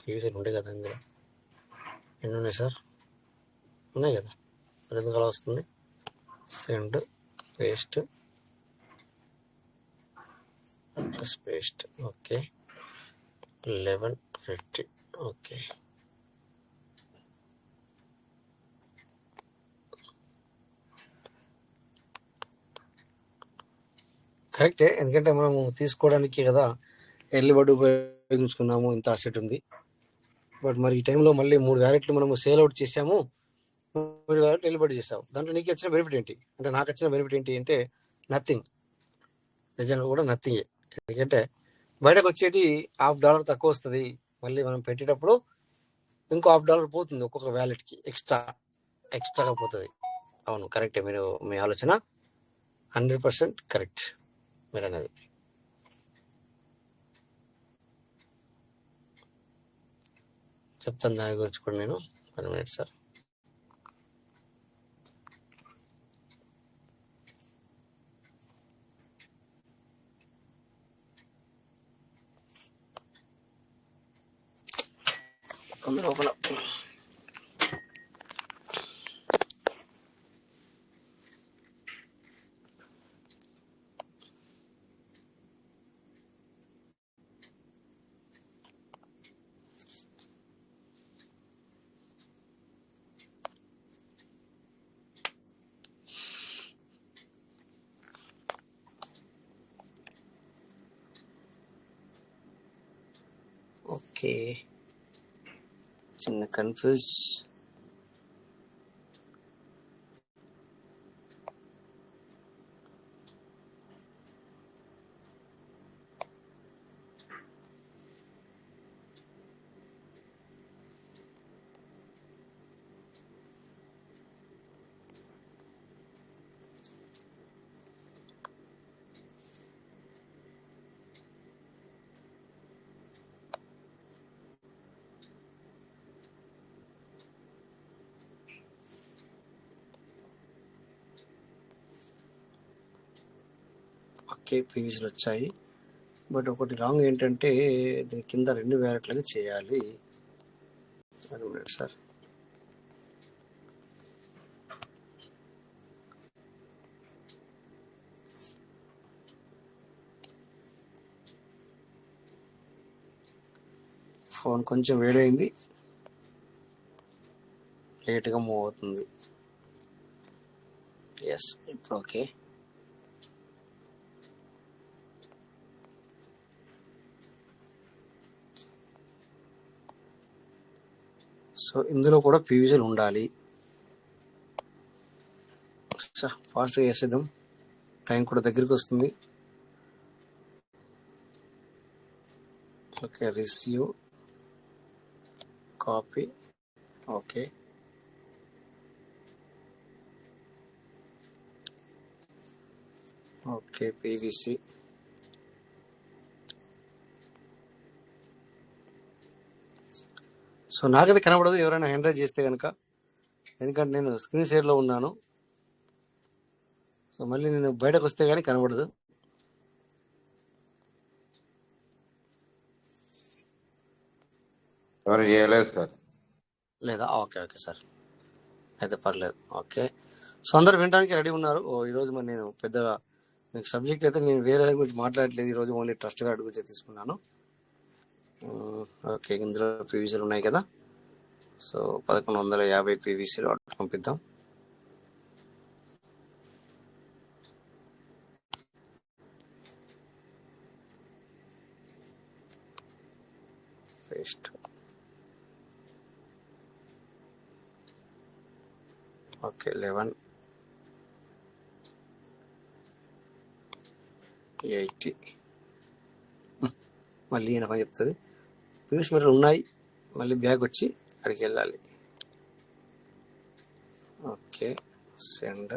పీవీసీలు ఉండే కదా ఇందులో. ఎన్ని ఉన్నాయి సార్? ఉన్నాయి కదా, మరి ఎందుకు అలా వస్తుంది? Send paste paste. Okay, 1150. Okay, కరెక్టే. ఎందుకంటే మనము తీసుకోవడానికి కదా ఎర్లీ బర్డ్ ఉపయోగించుకున్నాము, ఇంత అసెట్ ఉంది. బట్ మరి ఈ టైంలో మళ్ళీ 3 వ్యాలెట్లు మనము సేల్ అవుట్ చేసాము, 3 వ్యాలెట్లు ఎర్లీ బర్డ్ చేసాము. దాంట్లో నీకు వచ్చిన బెనిఫిట్ ఏంటి అంటే, నాకు వచ్చిన బెనిఫిట్ ఏంటి అంటే నథింగ్. నిజంగా కూడా నథింగే. ఎందుకంటే బయటకు వచ్చేటి $50 తక్కువ వస్తుంది. మళ్ళీ మనం పెట్టేటప్పుడు ఇంకో $50 పోతుంది ఒక్కొక్క వ్యాలెట్కి, ఎక్స్ట్రాగా పోతుంది. అవును, కరెక్టే. మీ ఆలోచన 100% కరెక్ట్ మీరు అనేది. చెప్తాను దాని గురించి కూడా నేను. 1 minute సార్. లోపల ఓకే, చిన్న కన్ఫ్యూజ్. ఓకే, పీవీసీలు వచ్చాయి. బట్ ఒకటి రాంగ్ ఏంటంటే దీని కింద 2 వ్యాలెట్లుగా చేయాలి. సార్ ఫోన్ కొంచెం వేడైంది, లేట్గా మూవ్ అవుతుంది. ఎస్, ఇప్పుడు ఓకే. సో ఇందులో కూడా పీవీసీలు ఉండాలి. ఫాస్ట్గా చేసేద్దాం, టైం కూడా దగ్గరికి వస్తుంది. Okay, receive, copy. Okay, okay, PVC. So నాకైతే కనబడదు, ఎవరైనా హ్యాండ్ రైజ్ చేస్తే కనుక, ఎందుకంటే నేను స్క్రీన్ షేర్లో ఉన్నాను. సో మళ్ళీ నేను బయటకు వస్తే కానీ కనబడదు.
ఎవరు చేయలేదు సార్.
లేదా? ఓకే ఓకే సార్, అయితే పర్లేదు. ఓకే, సో అందరు వినడానికి రెడీ ఉన్నారు. ఈరోజు మరి నేను పెద్దగా మీకు సబ్జెక్ట్ అయితే నేను వేరే దాని గురించి మాట్లాడలేదు. ఈరోజు ఓన్లీ ట్రస్ట్ గార్డ్ గురించి తీసుకున్నాను. ఓకే, ఇందులో పీవీసీలు ఉన్నాయి కదా. సో 1150 పీవీసీలు పంపిద్దాం. పేస్ట్. ఓకే, 1180. మళ్ళీ ఈయన పని చెప్తుంది. పీవీసీ మెటీరియల్ ఉన్నాయి, మళ్ళీ బ్యాగ్ వచ్చి అక్కడికి వెళ్ళాలి. Okay, send.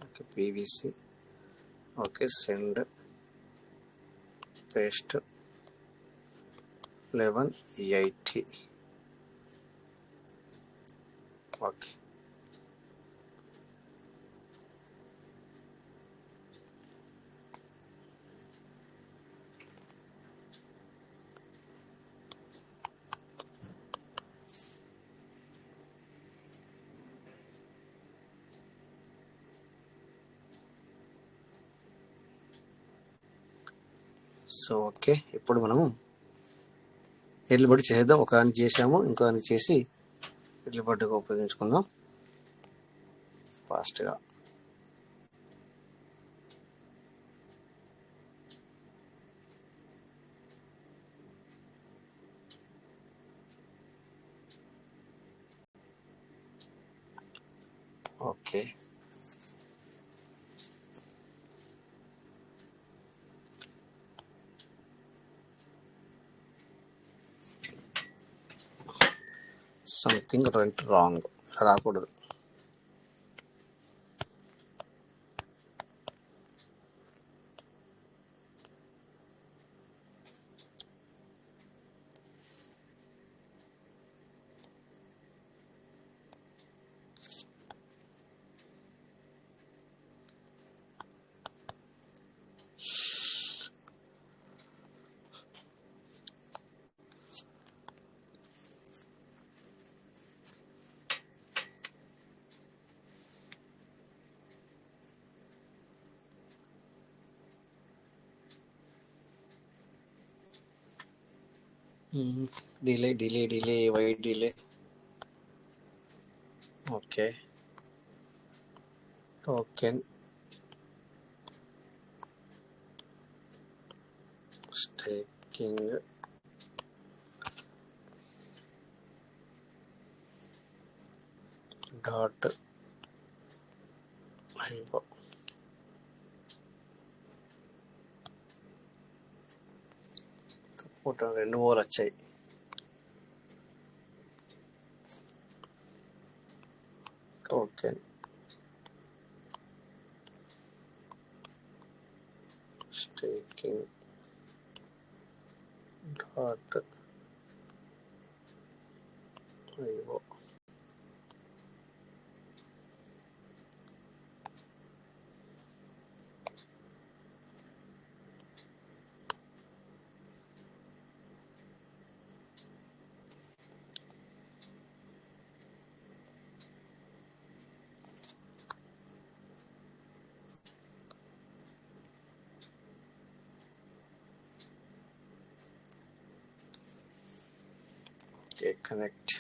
Okay, PVC. Okay, send, paste, 1180. Okay, so okay, ఇప్పుడు మనము ఎర్లీ చేద్దాం. ఒక దానికి చేసాము, ఇంకో దానికి చేసి ఎర్లీ బర్డ్గా ఉపయోగించుకుందాం ఫాస్ట్గా. ఓకే, సంథింగ్ వెంట్ రాంగ్, రాకూడదు. Delay delay delay, wait delay. Okay, token. Staking dot IO. రెండు ఓలు వచ్చాయి. Okay, staking dot IO. Okay, connect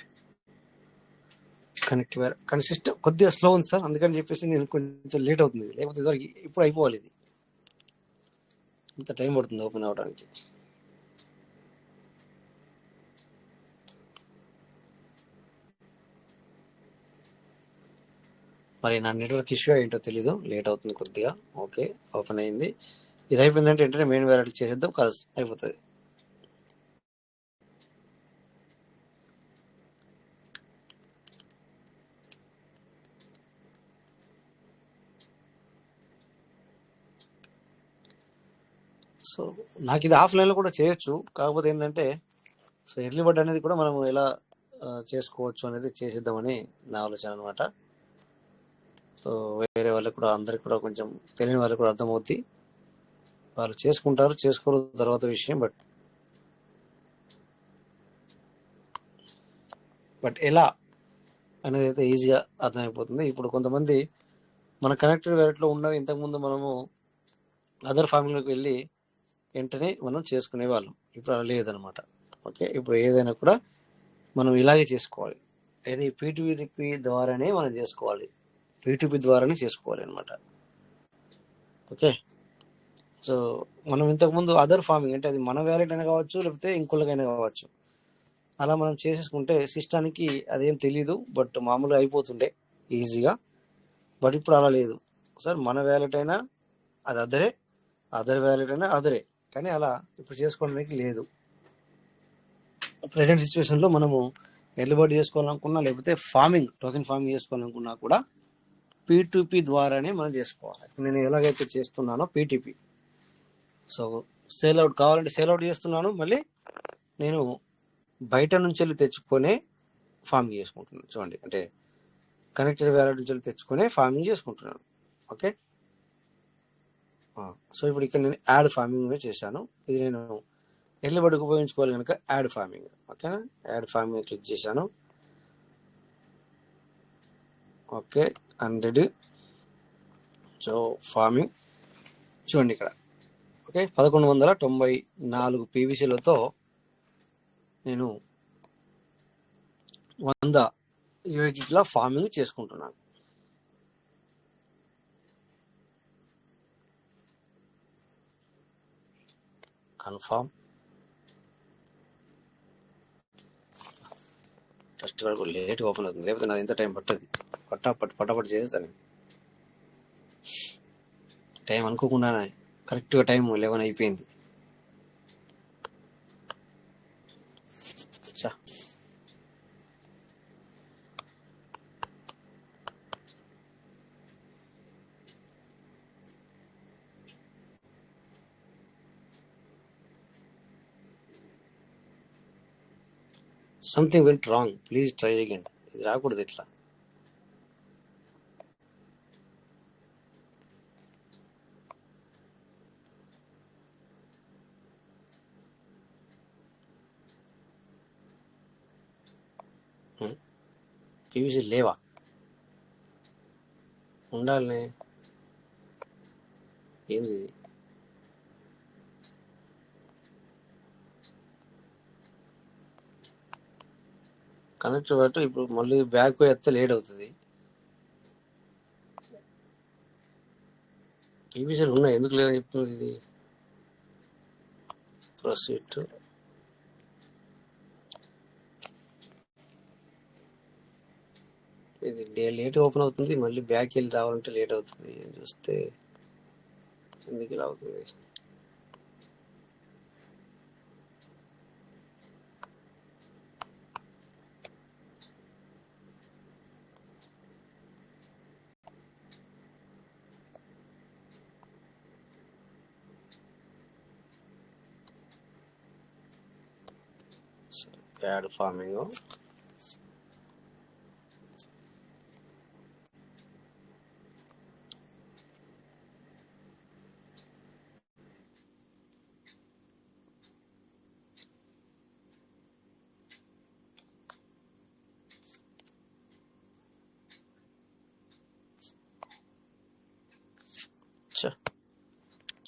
వేర్ కానీ సిస్టమ్ కొద్దిగా స్లో ఉంది సార్, అందుకని చెప్పేసి నేను కొంచెం లేట్ అవుతుంది. లేకపోతే సార్ ఇప్పుడు అయిపోవాలి, ఇది ఇంత టైం పడుతుంది ఓపెన్ అవ్వడానికి. మరి నా నెట్వర్క్ ఇష్యూ ఏంటో తెలీదు, లేట్ అవుతుంది కొద్దిగా. ఓకే, ఓపెన్ అయింది. ఇది అయిపోయిందంటే వెంటనే మెయిన్ వేరే చేసేద్దాం, కలిసి అయిపోతుంది. సో నాకు ఇది ఆఫ్లైన్లో కూడా చేయొచ్చు, కాకపోతే ఏంటంటే సో ఎర్లీ బర్డ్ అనేది కూడా మనం ఎలా చేసుకోవచ్చు అనేది చేసేద్దామని నా ఆలోచన అనమాట. సో వేరే వాళ్ళకి కూడా, అందరికి కూడా కొంచెం తెలియని వాళ్ళకి కూడా అర్థమవుద్ది. వాళ్ళు చేసుకుంటారు, చేసుకోరు తర్వాత విషయం. బట్ ఎలా అనేది అయితే ఈజీగా అర్థమైపోతుంది. ఇప్పుడు కొంతమంది మన కనెక్టెడ్ వ్యాలెట్లో ఉన్నవి ఇంతకుముందు మనము అదర్ ఫార్మింగ్లోకి వెళ్ళి వెంటనే మనం చేసుకునే వాళ్ళం, ఇప్పుడు అలా లేదనమాట. ఓకే, ఇప్పుడు ఏదైనా కూడా మనం ఇలాగే చేసుకోవాలి. ఏది P2P ద్వారానే మనం చేసుకోవాలి, P2P ద్వారానే చేసుకోవాలి అనమాట. ఓకే, సో మనం ఇంతకుముందు అదర్ ఫార్మింగ్ అంటే అది మన వ్యాలెట్ అయినా కావచ్చు, లేకపోతే ఇంకొకరికైనా కావచ్చు, అలా మనం చేసేసుకుంటే సిస్టానికి అదేం తెలీదు, బట్ మామూలుగా అయిపోతుండే ఈజీగా. బట్ ఇప్పుడు అలా లేదు సార్, మన వ్యాలెట్ అయినా అది అదరే, అదర్ వ్యాలెట్ అయినా అదరే, కానీ అలా ఇప్పుడు చేసుకోవడానికి లేదు. ప్రజెంట్ సిచ్యువేషన్లో మనము ఎర్లీ బర్డ్ చేసుకోవాలనుకున్నా, లేకపోతే టోకెన్ ఫార్మింగ్ చేసుకోవాలనుకున్నా కూడా P2P ద్వారానే మనం చేసుకోవాలి. నేను ఎలాగైతే చేస్తున్నానో P2P, సో సేల్ అవుట్ కావాలంటే సేల్ అవుట్ చేస్తున్నాను, మళ్ళీ నేను బయట నుంచి వెళ్ళి తెచ్చుకొనే ఫార్మింగ్ చేసుకుంటున్నాను. చూడండి, అంటే కనెక్టెడ్ వ్యాలెట్ నుంచి వెళ్ళి తెచ్చుకొనే ఫార్మింగ్ చేసుకుంటున్నాను. ఓకే, సో ఇప్పుడు ఇక్కడ నేను యాడ్ ఫార్మింగ్ చేశాను. ఇది నేను ఎర్లీ బర్డ్కి ఉపయోగించుకోవాలి కనుక యాడ్ ఫార్మింగ్. ఓకేనా, యాడ్ ఫార్మింగ్ క్లిక్ చేశాను. ఓకే, 100. సో ఫార్మింగ్ చూడండి ఇక్కడ. ఓకే, 1194 PVCలతో నేను 100 USDTల ఫార్మింగ్ చేసుకుంటున్నాను. కన్ఫర్మ్. ఫస్ట్ వరకు లేట్ ఓపెన్ అవుతుంది, లేకపోతే నాది ఎంత టైం పట్టదు. పట్టాపట్టు చేస్తాను. టైం అనుకోకుండానే కరెక్ట్గా టైం 11 అయిపోయింది. Something went wrong, please try again. ఇది రాకూడదు ఇట్లా. PVC లేవా? ఉండాలనే, ఏంది ఇది? కనెక్టర్ బట్టి ఇప్పుడు మళ్ళీ బ్యాక్ ఎత్తే లేట్ అవుతుంది. PVCలు ఉన్నాయి, ఎందుకు లేదని చెప్తుంది ఇది? ప్రొసీడ్ టు ఇది లేట్ ఓపెన్ అవుతుంది, మళ్ళీ బ్యాక్ వెళ్ళి రావాలంటే లేట్ అవుతుంది. చూస్తే ఎందుకు ఇలా అవుతుంది? యాడ్ ఫార్మింగ్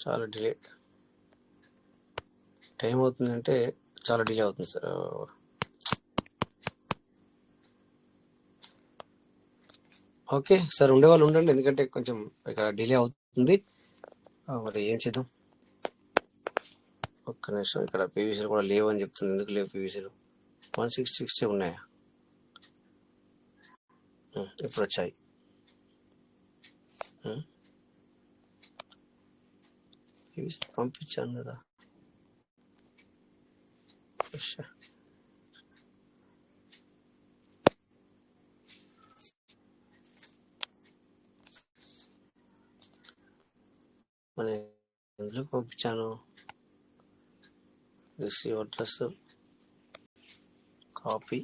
చాలా డిలే టైం అవుతుందంటే చాలా డిలే అవుతుంది సార్. ఓకే సార్, ఉండేవాళ్ళు ఉండండి, ఎందుకంటే కొంచెం ఇక్కడ డిలే అవుతుంది. మరి ఏం చేద్దాం? ఒక్క నిమిషం, ఇక్కడ పీవీసీలు కూడా లేవు అని చెప్తుంది. ఎందుకు లేవు పీవీసీలు? 160 ఉన్నాయా? ఇప్పుడు వచ్చాయి. పీవీసీ పంపించాను కదా. మరి ఎందుకు పంపించాను? Receive address copy,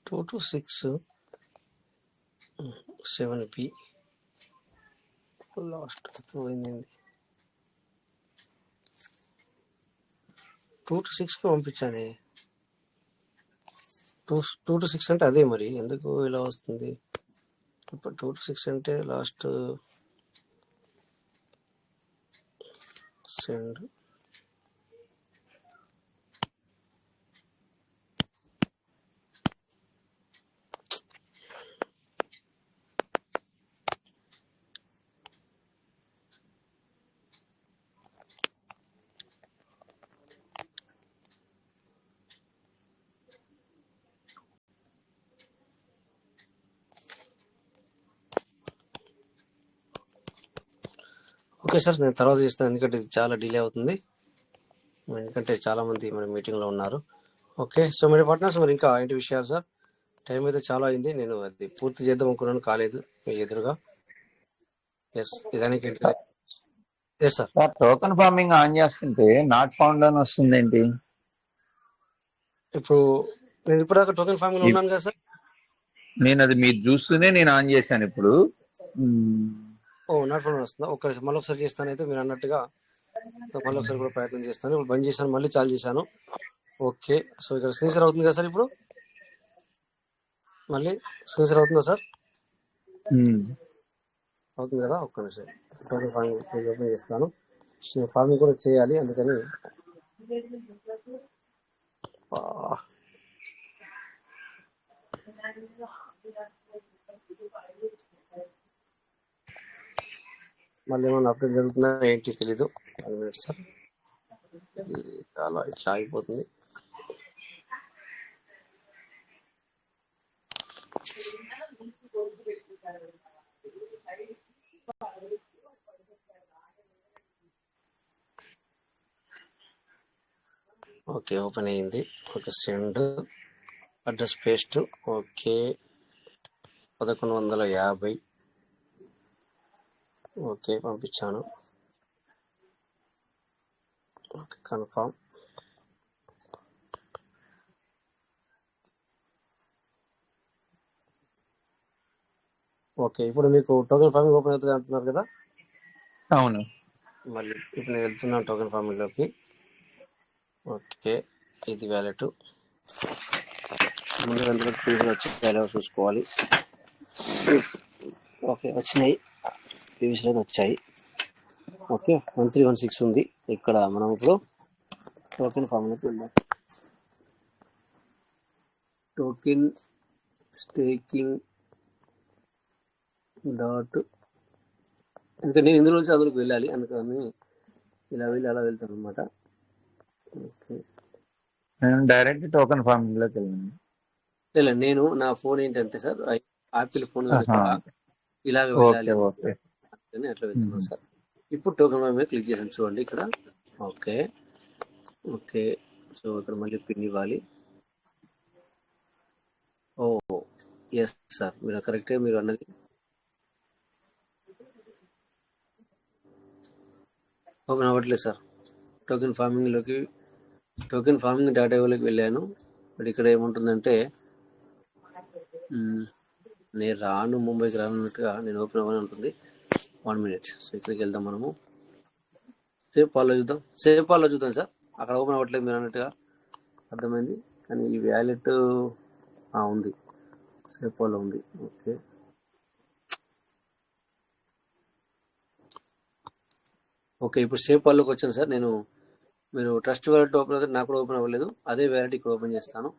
two to 6 7B last పోయింది. 2 to 6కి పంపించాను. 2 to 6 అంటే అదే, మరి ఎందుకు ఇలా వస్తుంది? ఇప్పుడు 2 to 6 అంటే లాస్ట్ సెండ్. ఓకే సార్, నేను తర్వాత చేస్తాను, ఎందుకంటే ఇది చాలా డిలే అవుతుంది, ఎందుకంటే చాలా మంది మరి మీటింగ్లో ఉన్నారు. ఓకే, సో మరి పార్ట్నర్స్, మరి ఇంకా ఏంటి విషయాలు సార్? టైం అయితే చాలా అయింది, నేను అది పూర్తి చేద్దాం అనుకున్నాను, కాలేదు మీ ఎదురుగా. ఎస్, నిజానికి yes sir.
Sir, token farming on చేస్తుంటే నాట్ ఫౌండ్ అని వస్తుంది ఏంటి?
ఇప్పుడు నేను ఇప్పటిదాకా టోకెన్ ఫార్మింగ్ ఉన్నాను కదా సార్.
నేను అది మీరు చూస్తూనే నేను ఆన్ చేశాను ఇప్పుడు.
నాట్ ఫౌండ్ వస్తుందా? ఒక్కసారి మళ్ళీ ఒకసారి చేస్తాను, అయితే మీరు అన్నట్టుగా మళ్ళీ ఒకసారి కూడా ప్రయత్నం చేస్తాను. ఇప్పుడు బంద్ చేశాను, మళ్ళీ చాలు చేశాను. ఓకే, సో ఇక్కడ స్క్రీన్ షేర్ అవుతుంది కదా సార్? ఇప్పుడు మళ్ళీ స్క్రీన్ షేర్ అవుతుందా సార్? అవుతుంది కదా. ఒక్క నిమిషం, టోకెన్ ఫార్మింగ్ ఓపెన్ చేస్తాను. నేను ఫార్మింగ్ కూడా చేయాలి, అందుకని మళ్ళీ ఏమన్నా అప్డేట్ జరుగుతుందా ఏంటి తెలీదు. 1 minute సార్, చాలా ఇట్లా అయిపోతుంది. ఓకే, ఓపెన్ అయ్యింది. Okay, send address paste. Okay, 1150. Okay, పంపించాను. కన్ఫర్మ్. ఓకే, ఇప్పుడు మీకు టోకెన్ ఫార్మింగ్ ఓపెన్ అవుతుంది అంటున్నారు కదా.
అవును.
మళ్ళీ ఇప్పుడు నేను వెళ్తున్నాను టోకెన్ ఫార్మింగ్లోకి. ఓకే, ఇది వ్యాలెట్. ముందు వెళ్తున్న పీవీలు వచ్చి వ్యాలెట్ చూసుకోవాలి. ఓకే, వచ్చినాయి. పీవీసీలో వచ్చాయి. ఓకే, 1316 ఉంది. ఇక్కడ మనం ఇప్పుడు టోకెన్ ఫార్మింగ్లోకి వెళ్దాం. టోకెన్ స్టేకింగ్ డాట్, ఎందుకంటే నేను ఇందులో నుంచి అందులోకి వెళ్ళాలి, అందుకని ఇలా వెళ్ళి అలా వెళ్తాను అనమాట. ఓకే,
నేను డైరెక్ట్ టోకెన్ ఫార్మింగ్ లోకి వెళ్ళాను.
లేదు నేను నా ఫోన్ ఏంటంటే సార్ యాపిల్ ఫోన్ కనుక ఇలాగ వెళ్ళాలి
ఓకే.
అందుకని అట్లా వెళ్తున్నాను సార్. ఇప్పుడు టోకెన్ ఫార్మింగ్ మీద క్లిక్ చేసాను చూడండి ఇక్కడ. ఓకే ఓకే, సో ఇక్కడ మళ్ళీ పిన్ ఇవ్వాలి. ఓ ఎస్ సార్, మీరు కరెక్టే మీరు అన్నది. ఓపెన్ అవ్వట్లేదు సార్. టోకెన్ ఫార్మింగ్ డేటాలోకి వెళ్ళాను. బట్ ఇక్కడ ఏముంటుందంటే నేను రాను, ముంబైకి రానున్నట్టుగా నేను ఓపెన్ అవ్వని ఉంటుంది. 1 minute. సో ఇక్కడికి వెళ్దాం మనము. సేవ్ పాల్లో చూద్దాం సార్. అక్కడ ఓపెన్ అవ్వట్లేదు మీరు అన్నట్టుగా అర్థమైంది. కానీ ఈ వ్యాలెట్ ఉంది, సేవ్ పాల్లో ఉంది. ఓకే ఓకే, ఇప్పుడు సేవ్ పాల్లోకి వచ్చాను సార్ నేను. మీరు ట్రస్ట్ వ్యాలెట్ ఓపెన్ అవుతుంది, నాకు కూడా ఓపెన్ అవ్వలేదు. అదే వ్యాలెట్ ఇక్కడ ఓపెన్ చేస్తాను.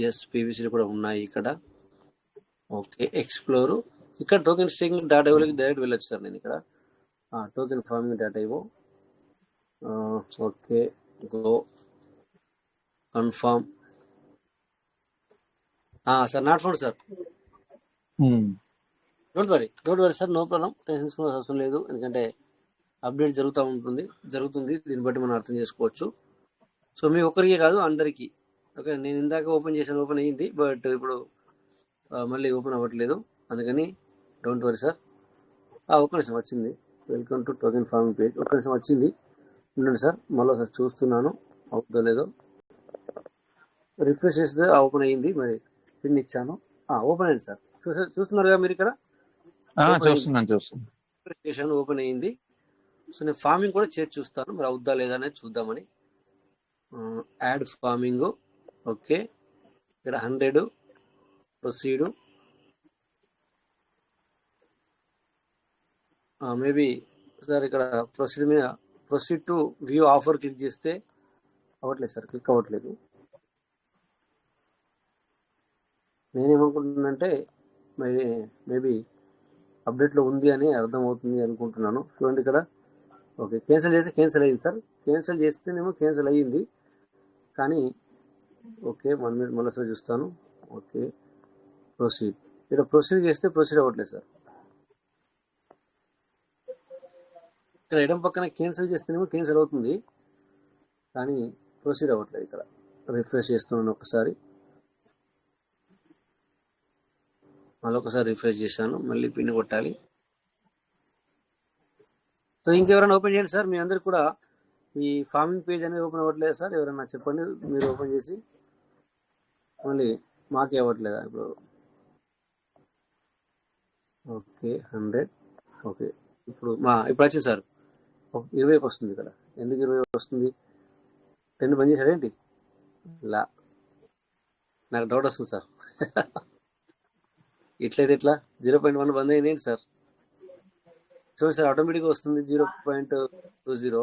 ఎస్, పీవీసీలు కూడా ఉన్నాయి ఇక్కడ. Okay, explore. ఇక్కడ టోకెన్ స్టేకింగ్ డాటా ఇవ్వలోకి డైరెక్ట్ వెళ్ళొచ్చు సార్. నేను ఇక్కడ టోకెన్ ఫార్మింగ్ డాటా ఇవ్వు. Okay, go confirm. Sir not found sir. Don't worry sir, no problem. Tension తీసుకోవాల్సిన అవసరం లేదు, ఎందుకంటే అప్డేట్ జరుగుతుంది. దీన్ని బట్టి మనం అర్థం చేసుకోవచ్చు. సో మీ ఒక్కరికే కాదు, అందరికీ. ఓకే, నేను ఇందాక ఓపెన్ అయ్యింది, బట్ ఇప్పుడు మళ్ళీ ఓపెన్ అవ్వట్లేదు. అందుకని డోంట్ వరీ సార్. ఒక్క నిమిషం వచ్చింది. Welcome to token farming page. ఒక్క నిమిషం వచ్చింది, ఉండండి సార్. మళ్ళీ ఒకసారి చూస్తున్నాను అవుతుందో లేదో. రిఫ్రెష్ చేస్తే ఓపెన్ అయ్యింది. మరి పిన్ ఇచ్చాను, ఓపెన్ అయింది సార్. చూస్తున్నారుగా మీరు ఇక్కడ.
చూస్తున్నాను.
ఓపెన్ అయ్యింది. సో నేను ఫార్మింగ్ కూడా చేసి చూస్తాను, మరి అవుద్దా లేదా అనేది చూద్దామని. Add farming. ఓకే, ఇక్కడ 100 ప్రొసీడ్. మేబీ సార్ ఇక్కడ proceed to view offer click చేస్తే అవ్వట్లేదు సార్, క్లిక్ అవ్వట్లేదు. నేనేమనుకుంటున్నానంటే మేబీ అప్డేట్లో ఉంది అని అర్థం అవుతుంది అనుకుంటున్నాను. చూడండి ఇక్కడ. ఓకే, క్యాన్సిల్ చేస్తే క్యాన్సిల్ అయ్యింది సార్. క్యాన్సిల్ చేస్తేనేమో క్యాన్సిల్ అయ్యింది, కానీ ఓకే 1 minute మళ్ళీ చూస్తాను. Okay, proceed. ఇక్కడ ప్రొసీడ్ చేస్తే ప్రొసీడ్ అవ్వట్లేదు సార్. ఇక్కడ ఎడం పక్కన క్యాన్సిల్ చేస్తేనేమో క్యాన్సిల్ అవుతుంది, కానీ ప్రొసీడ్ అవ్వట్లేదు. ఇక్కడ రిఫ్రెష్ చేస్తున్నాను ఒకసారి, మళ్ళీ ఒకసారి రిఫ్రెష్ చేశాను. మళ్ళీ పిన్ కొట్టాలి. సో ఇంకెవరైనా ఓపెన్ చేయండి సార్. మీ అందరికి కూడా ఈ ఫార్మింగ్ పేజ్ అనేది ఓపెన్ అవ్వట్లేదు సార్. ఎవరైనా చెప్పండి, మీరు ఓపెన్ చేసి. మళ్ళీ మాకే అవ్వట్లేదా ఇప్పుడు? ఓకే 100. ఓకే, ఇప్పుడు వచ్చింది సార్. 20కి వస్తుంది ఇక్కడ. ఎందుకు 20 వస్తుంది? 10 పని చేశాడేంటి? నాకు డౌట్ వస్తుంది సార్. ఇట్లయితే ఎట్లా? 0.1 బంద్ అయింది ఏంటి సార్? చూడండి సార్, ఆటోమేటిక్గా వస్తుంది 0.20.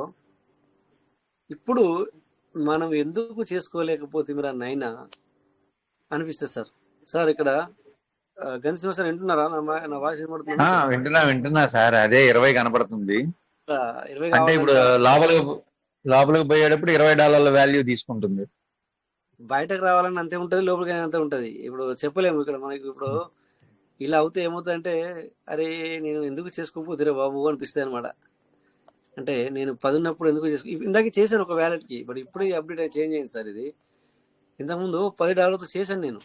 ఇప్పుడు మనం ఎందుకు చేసుకోలేకపోతే మీరు 9 అనిపిస్తుంది సార్. సార్ ఇక్కడ గణేశ్వర సార్ వింటున్నారా? నా వాయిస్
వింటున్నా సార్. అదే 20 కనపడుతుంది.
20
అంటే ఇప్పుడు లోపలికి పోయేటప్పుడు $20 వాల్యూ తీసుకుంటుంది.
బయటకు రావాలని అంతే ఉంటుంది, లోపలికి అంతే ఉంటుంది. ఇప్పుడు చెప్పలేము. ఇక్కడ మనకి ఇప్పుడు ఇలా అవుతే ఏమవుతుందంటే, అరే నేను ఎందుకు చేసుకోకపోతే బాబు అనిపిస్తుంది అనమాట. అంటే నేను 10 ఉన్నప్పుడు ఎందుకు ఇందాక చేశాను ఒక వ్యాలెట్కి, బట్ ఇప్పుడు ఈ అప్డేట్ చేంజ్ అయింది సార్. ఇది ఇంతకుముందు $10తో చేశాను నేను.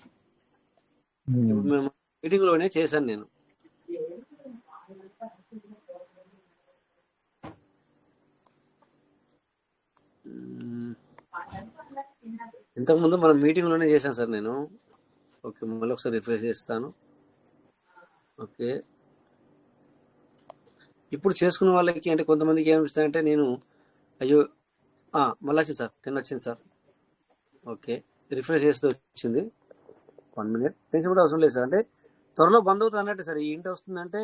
ఇప్పుడు మేము మీటింగ్లోనే చేశాను నేను. ఇంతకుముందు మనం మీటింగ్లోనే చేశాను సార్ నేను. ఓకే, మళ్ళీ ఒకసారి రిఫ్రెష్ చేస్తాను. ఓకే, ఇప్పుడు చేసుకున్న వాళ్ళకి అంటే కొంతమందికి ఏమనిపిస్తుంది అంటే నేను అయ్యో మళ్ళీ వచ్చింది సార్, 10 వచ్చింది సార్. ఓకే, రిఫ్రెష్ చేస్తూ వచ్చింది. 1 మినిట్, టెన్షన్ కూడా అవసరం లేదు సార్. అంటే త్వరలో బంద్ అవుతుంది అన్నట్టు సార్. ఈ ఇంటి వస్తుందంటే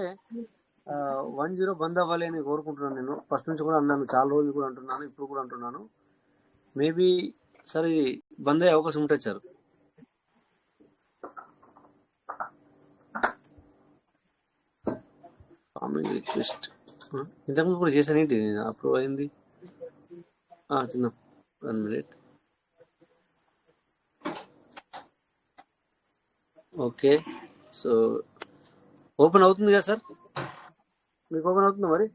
10 బంద్ అవ్వాలి అని కోరుకుంటున్నాను. నేను ఫస్ట్ నుంచి కూడా అన్నాను, చాలా రోజులు కూడా అంటున్నాను, ఇప్పుడు కూడా అంటున్నాను. మేబీ సార్ ఇది బంద్ అయ్యే అవకాశం ఉంటుంది సార్. ఫార్మింగ్ రిక్వెస్ట్ ఇంతకుముందు కూడా చేశాను, ఏంటి అప్రూవ్ అయింది. తిందాం, 1 మినిట్. ఓకే, సో ఓపెన్ అవుతుంది కదా సార్? మీకు ఓపెన్ అవుతుందా మరి?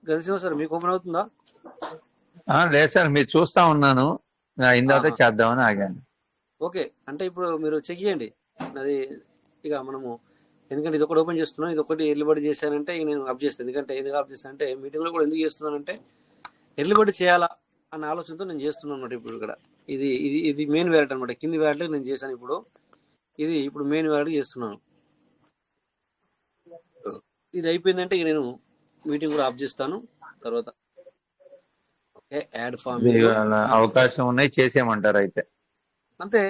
గెలిచిన సార్ మీకు ఓపెన్ అవుతుందా?
లేదు సార్, మీరు చూస్తా ఉన్నాను, అయిన తర్వాత చేద్దామని ఆగాను.
ఓకే, అంటే ఇప్పుడు మీరు చెక్ చేయండి అది. ఇక మనము ఎందుకంటే ఇది ఒకటి ఓపెన్ చేస్తున్నాను, ఇది ఒకటి ఎర్లీ బర్డ్ చేశానంటే ఇక నేను ఆఫ్ చేస్తాను. ఎందుకంటే ఎందుకు ఆఫ్ చేస్తాను అంటే మీటింగ్లో కూడా ఎందుకు చేస్తున్నానంటే ఎర్లీ బర్డ్ చేయాలా అన్న ఆలోచనతో నేను చేస్తున్నాను అనమాట. ఇప్పుడు ఇక్కడ ఇది ఇది ఇది మెయిన్ వ్యాలెట్ అనమాట. కింది వ్యాలెట్ నేను చేశాను, ఇప్పుడు ఇది ఇప్పుడు మెయిన్ వ్యాలెట్ చేస్తున్నాను. ఇది అయిపోయిందంటే ఇక నేను మీటింగ్ కూడా ఆఫ్ చేస్తాను తర్వాత. ఓకే, యాడ్ ఫామ్
అవకాశం ఉన్నాయి, చేసేయమంటారు అయితే.
అంతే,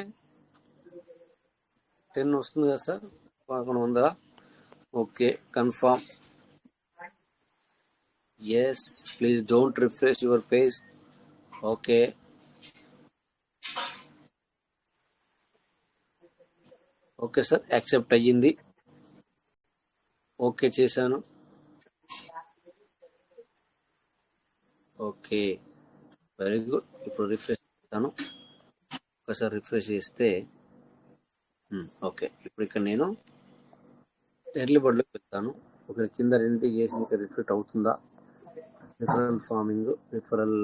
10 వస్తుంది కదా sir, 1100. Okay, confirm. Yes, please don't refresh your page. Okay, okay sir, accept అయ్యింది. ఓకే చేశాను. Okay, very good. ఇప్పుడు రిఫ్రెష్ చేస్తాను, ఒకసారి రిఫ్రెష్ చేస్తే ఓకే. ఇప్పుడు ఇక్కడ నేను ఎర్లీ బర్డ్లోకి వెళ్తాను. ఒక కింద రెండింటి చేసి ఇక్కడ రిఫ్రెష్ అవుతుందా? రిఫరల్ ఫార్మింగ్, రిఫరల్